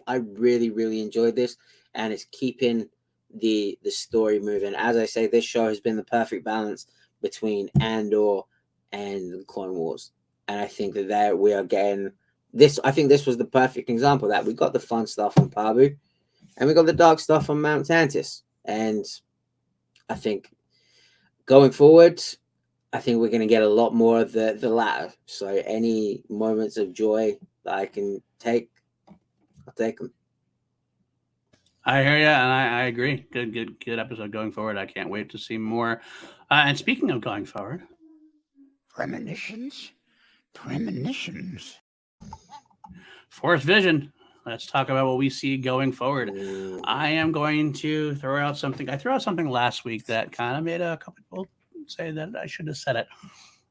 I really enjoyed this, and it's keeping the story moving. As I say, this show has been the perfect balance between Andor and the Clone Wars, and I think that we are getting this. I think this was the perfect example that we got the fun stuff on Pabu, and we got the dark stuff on Mount Tantis, and I think going forward, I think we're going to get a lot more of the latter. So any moments of joy that I can take, I'll take them. I hear you, and I agree. Good episode going forward. I can't wait to see more. And speaking of going forward, premonitions. Force Vision. Let's talk about what we see going forward. I am going to throw out something. I threw out something last week that kind of made a couple people say that I should have said it,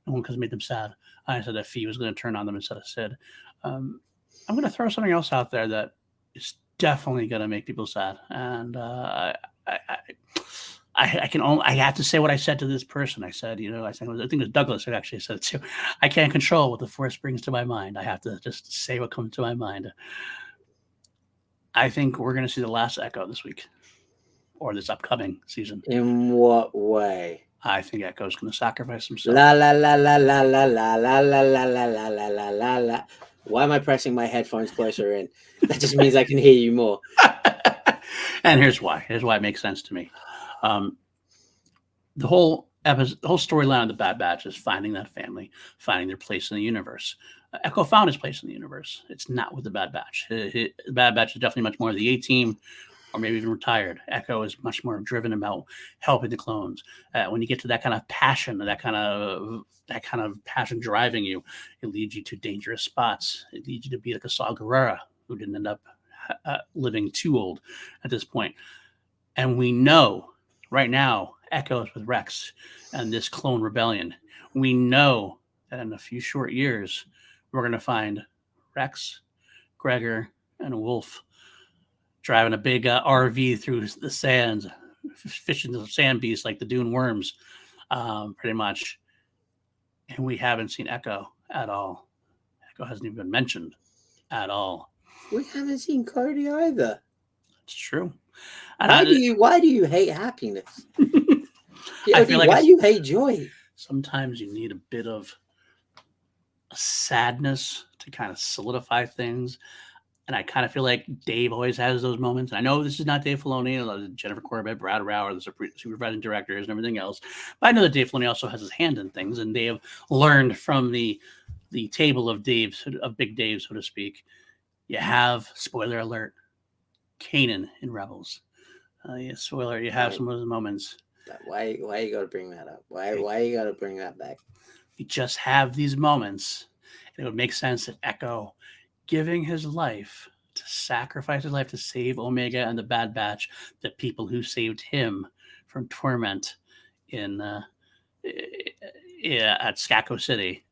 because it made them sad. I said that Fee was going to turn on them instead of Sid. I'm going to throw something else out there that is definitely going to make people sad, and I have to say what I said to this person. I said, I think it was Douglas who actually said it too. I can't control what the Force brings to my mind. I have to just say what comes to my mind. I think we're going to see the last Echo this week. or this upcoming season. In what way? I think Echo's going to sacrifice himself. La la la la la la la la la la la la la la la la. Why am I pressing my headphones closer in? That just means I can hear you more. And here's why. Here's why it makes sense to me. The whole storyline of the Bad Batch is finding that family, finding their place in the universe. Echo found his place in the universe. It's not with the Bad Batch. The Bad Batch is definitely much more the A-Team, or maybe even retired. Echo is much more driven about helping the clones. When you get to that kind of passion, that kind of passion driving you, it leads you to dangerous spots. It leads you to be like a Saw Gerrera, who didn't end up living too old at this point. And we know right now, Echo's with Rex and this clone rebellion. We know that in a few short years, we're going to find Rex, Gregor, and Wolf driving a big RV through the sands, fishing the sand beasts like the dune worms, pretty much. And we haven't seen Echo at all. Echo hasn't even been mentioned at all. We haven't seen Cody either. It's true. Why do you hate happiness? I feel like why do you hate joy? Sometimes you need a bit of a sadness to kind of solidify things. And I kind of feel like Dave always has those moments. And I know this is not Dave Filoni, Jennifer Corbett, Brad Rau, or the supervising directors and everything else. But I know that Dave Filoni also has his hand in things, and they have learned from the table of Big Dave, so to speak. You have, spoiler alert, Kanan in Rebels. Spoiler, you have some of those moments. Why you got to bring that up? Why you got to bring that back? You just have these moments, and it would make sense that Echo giving his life, to sacrifice his life to save Omega and the Bad Batch, the people who saved him from torment in at Skako City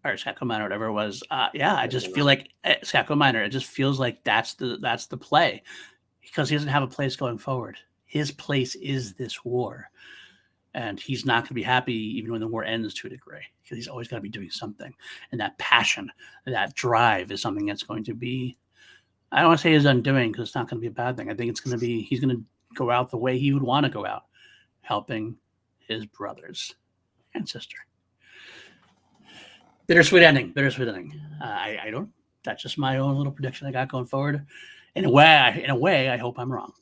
or Skako Minor, whatever it was. I just feel like Skako Minor. It just feels like that's the play, because he doesn't have a place going forward. His place is this war. And he's not going to be happy even when the war ends to a degree, because he's always got to be doing something. And that passion, that drive is something that's going to be, I don't want to say his undoing, because it's not going to be a bad thing. I think it's going to be, he's going to go out the way he would want to go out, helping his brothers and sister. Bittersweet ending. I don't, that's just my own little prediction I got going forward. In a way, I hope I'm wrong.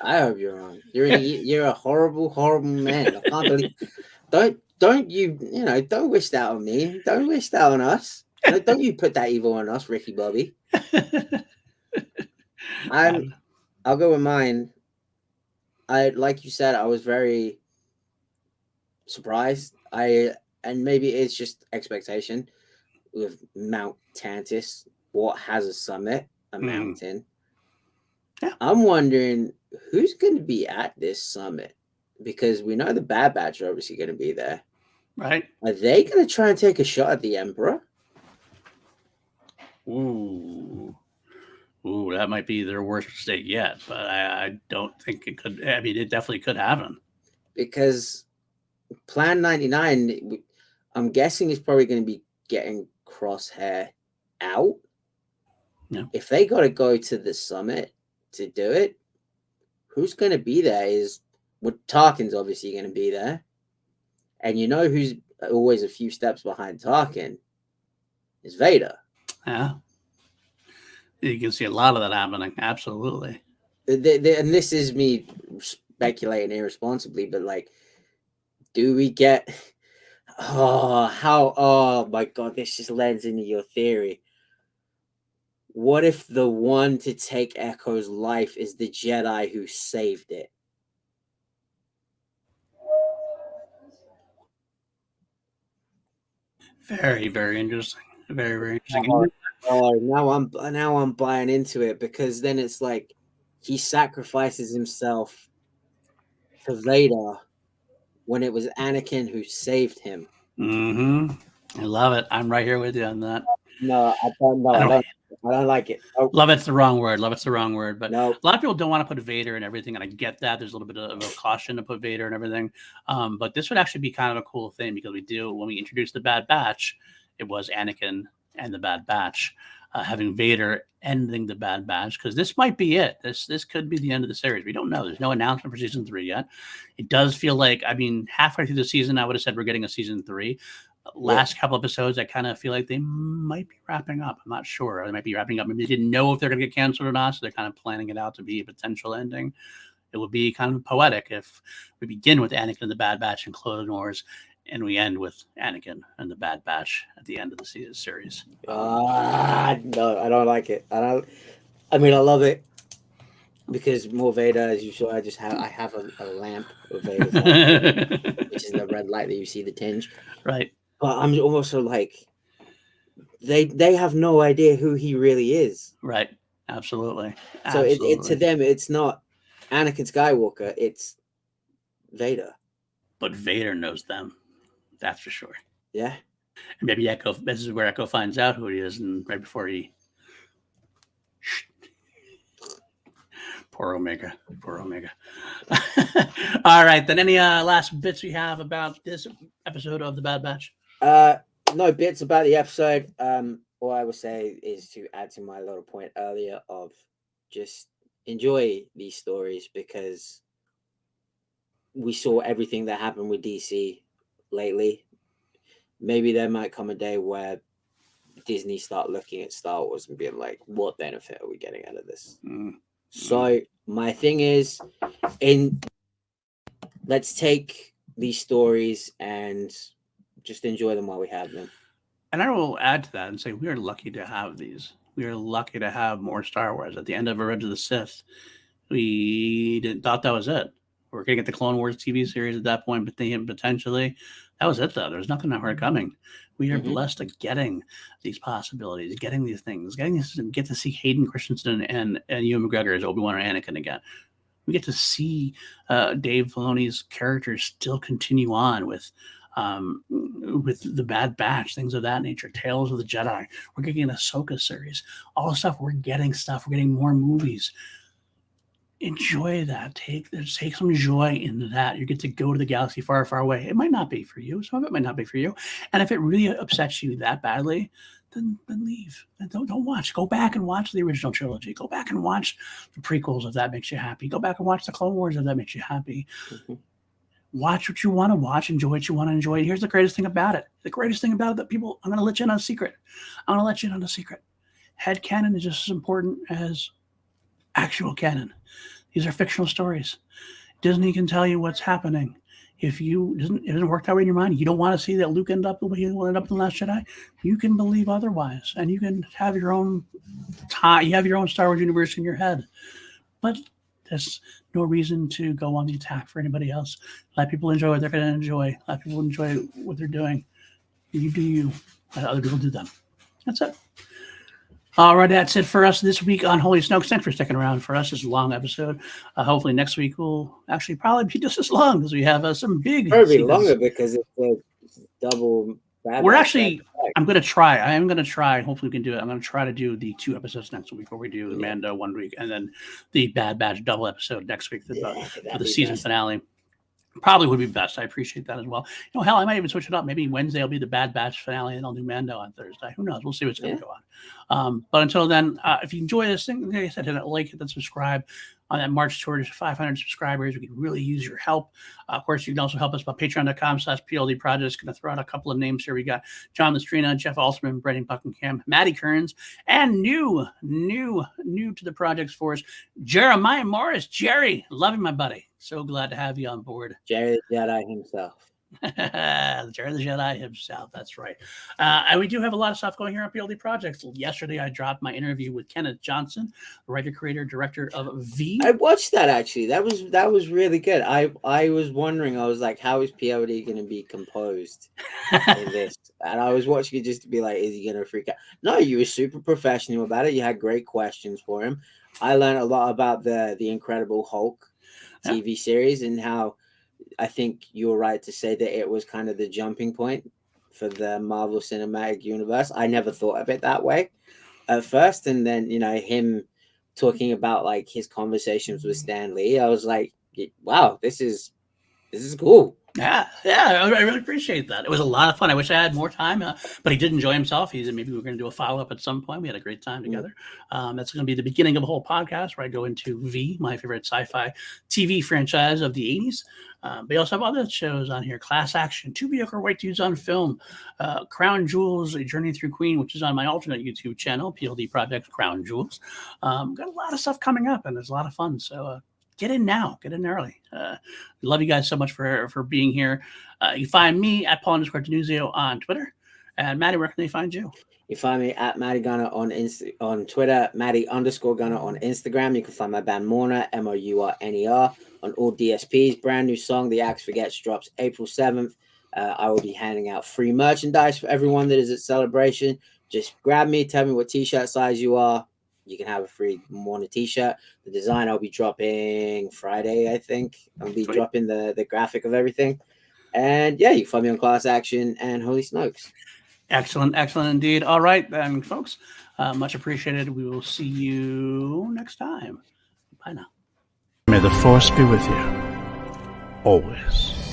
I hope you're wrong. You're a horrible, horrible man. I can't believe. Don't wish that on me. Don't wish that on us. Don't you put that evil on us, Ricky Bobby. I'll go with mine. Like you said, I was very surprised. And maybe it's just expectation with Mount Tantis. What has a summit? A mountain. Yeah. I'm wondering who's going to be at this summit, because we know the Bad Batch are obviously going to be there. Right. Are they going to try and take a shot at the Emperor? Ooh, that might be their worst mistake yet, but I don't think it could. I mean, it definitely could happen. Because Plan 99, I'm guessing, is probably going to be getting Crosshair out. Yeah. If they got to go to the summit to do it, who's going to be there? Tarkin's obviously going to be there. And you know who's always a few steps behind Tarkin? Is Vader. Yeah. You can see a lot of that happening. Absolutely. And this is me speculating irresponsibly, but do we get... Oh my God, this just lends into your theory. What if the one to take Echo's life is the Jedi who saved it? Very, very interesting. Very, very interesting. Now I'm buying into it, because then it's like he sacrifices himself to Vader when it was Anakin who saved him. I love it. I'm right here with you on that. No, I don't know. I don't like it. Oh. Love it's the wrong word. But no. A lot of people don't want to put Vader and everything, and I get that. There's a little bit of a caution to put Vader and everything. But this would actually be kind of a cool thing, because when we introduced the Bad Batch, it was Anakin and the Bad Batch. having Vader ending the Bad Batch, because this might be it. This could be the end of the series. We don't know. There's no announcement for season 3 yet. It does feel like, I mean, halfway through the season, I would have said we're getting a season 3. Last couple episodes, I kind of feel like they might be wrapping up. I'm not sure. They might be wrapping up. Maybe they didn't know if they're going to get canceled or not, so they're kind of planning it out to be a potential ending. It would be kind of poetic if we begin with Anakin and the Bad Batch and Clone Wars, and we end with Anakin and the Bad Batch at the end of the series. No, I don't like it. I mean, I love it because more Vader, as you saw. I have a lamp of Vader's light, which is the red light that you see the tinge. Right. But I'm also like, they have no idea who he really is. Right. Absolutely. So it to them, it's not Anakin Skywalker, it's Vader. But Vader knows them. That's for sure. Yeah. And maybe Echo, this is where Echo finds out who he is, and right before he... Poor Omega. All right, then any last bits we have about this episode of The Bad Batch? No bits about the episode. All I would say is to add to my little point earlier of just enjoy these stories, because we saw everything that happened with DC lately. Maybe there might come a day where Disney start looking at Star Wars and being like, what benefit are we getting out of this? So my thing is, let's take these stories and just enjoy them while we have them. And I will add to that and say we are lucky to have these. We are lucky to have more Star Wars. At the end of Revenge of the Sith, we thought that was it. We're going to get the Clone Wars TV series at that point, but potentially that was it, though. There's nothing more coming. We are blessed of getting these possibilities, getting these things, get to see Hayden Christensen and Ewan McGregor as Obi-Wan or Anakin again. We get to see Dave Filoni's characters still continue on with the Bad Batch, things of that nature, Tales of the Jedi. We're getting an Ahsoka series, all the stuff. We're getting more movies. Enjoy that. Take some joy in that. You get to go to the galaxy far, far away. It might not be for you. Some of it might not be for you. And if it really upsets you that badly, then leave. Don't watch. Go back and watch the original trilogy. Go back and watch the prequels if that makes you happy. Go back and watch the Clone Wars if that makes you happy. Watch what you want to watch. Enjoy what you want to enjoy. And here's the greatest thing about it. The greatest thing about it that people, I'm going to let you in on a secret. Headcanon is just as important as actual canon. These are fictional stories. Disney can tell you what's happening. If it doesn't work that way in your mind, you don't want to see that Luke end up in The Last Jedi, you can believe otherwise, and you can have your own time. You have your own Star Wars universe in your head, but there's no reason to go on the attack for anybody else. Let people enjoy what they're going to enjoy. Let people enjoy what they're doing. You do you. Let other people do them. That's it. All right, that's it for us this week on Holy Snokes. Thanks for sticking around for us. It's a long episode. Hopefully next week will actually probably be just as long, because we have some big... Probably longer because it's a double... We're actually... I'm going to try. I am going to try. Hopefully we can do it. I'm going to try to do the 2 episodes next week, where we do the Mando one week, and then the Bad Batch double episode next week for the season finale. Probably would be best. I appreciate that as well. Hell, I might even switch it up. Maybe Wednesday will be the Bad Batch finale, and I'll do Mando on Thursday. Who knows? We'll see what's going to go on. But until then, if you enjoy this thing, like I said, hit that like, hit that subscribe. On that march towards 500 subscribers, we could really use your help. Of course, you can also help us by patreon.com/PLD Projects. Going to throw out a couple of names here. We got John Lestrina, Jeff Alsman, Brendan Buckingham, Matty Kearns, and new to the project's force, Jeremiah Morris. Jerry, loving my buddy. So glad to have you on board. Jerry the Jedi himself. Jerry the Jedi himself. That's right. And we do have a lot of stuff going here on PLD Projects. Yesterday, I dropped my interview with Kenneth Johnson, the writer, creator, director of V. I watched that actually. That was really good. I was wondering. I was like, how is PLD going to be composed in this? And I was watching it just to be like, is he going to freak out? No, you were super professional about it. You had great questions for him. I learned a lot about the Incredible Hulk TV series, and how I think you're right to say that it was kind of the jumping point for the Marvel Cinematic Universe. I never thought of it that way at first. And then, him talking about like his conversations with Stan Lee, I was like, wow, this is cool. Yeah, I really appreciate that. It was a lot of fun. I wish I had more time, but he did enjoy himself. Maybe we're going to do a follow-up at some point. We had a great time together. That's going to be the beginning of a whole podcast where I go into V, my favorite sci-fi TV franchise of the 80s. We also have other shows on here: Class Action, Two Mediocre White Dudes on Film, Crown Jewels, A Journey Through Queen, which is on my alternate YouTube channel, PLD Project Crown Jewels. Got a lot of stuff coming up, and it's a lot of fun. So get in now. Get in early. Love you guys so much for being here. You can find me at Paul_Denuzio on Twitter. And Matty, where can they find you? You find me at Matty Gunner on Twitter, Matty_Gunner on Instagram. You can find my band Mourner, MOURNER, on all DSPs. Brand new song, The Axe Forgets, drops April 7th. I will be handing out free merchandise for everyone that is at Celebration. Just grab me, tell me what t-shirt size you are. You can have a free Mourner t-shirt. The design I'll be dropping Friday, I think. I'll be dropping the graphic of everything. And yeah, you can find me on Class Action and Holy Snokes. Excellent indeed. All right, then, folks. Much appreciated. We will see you next time. Bye now. May the Force be with you. Always.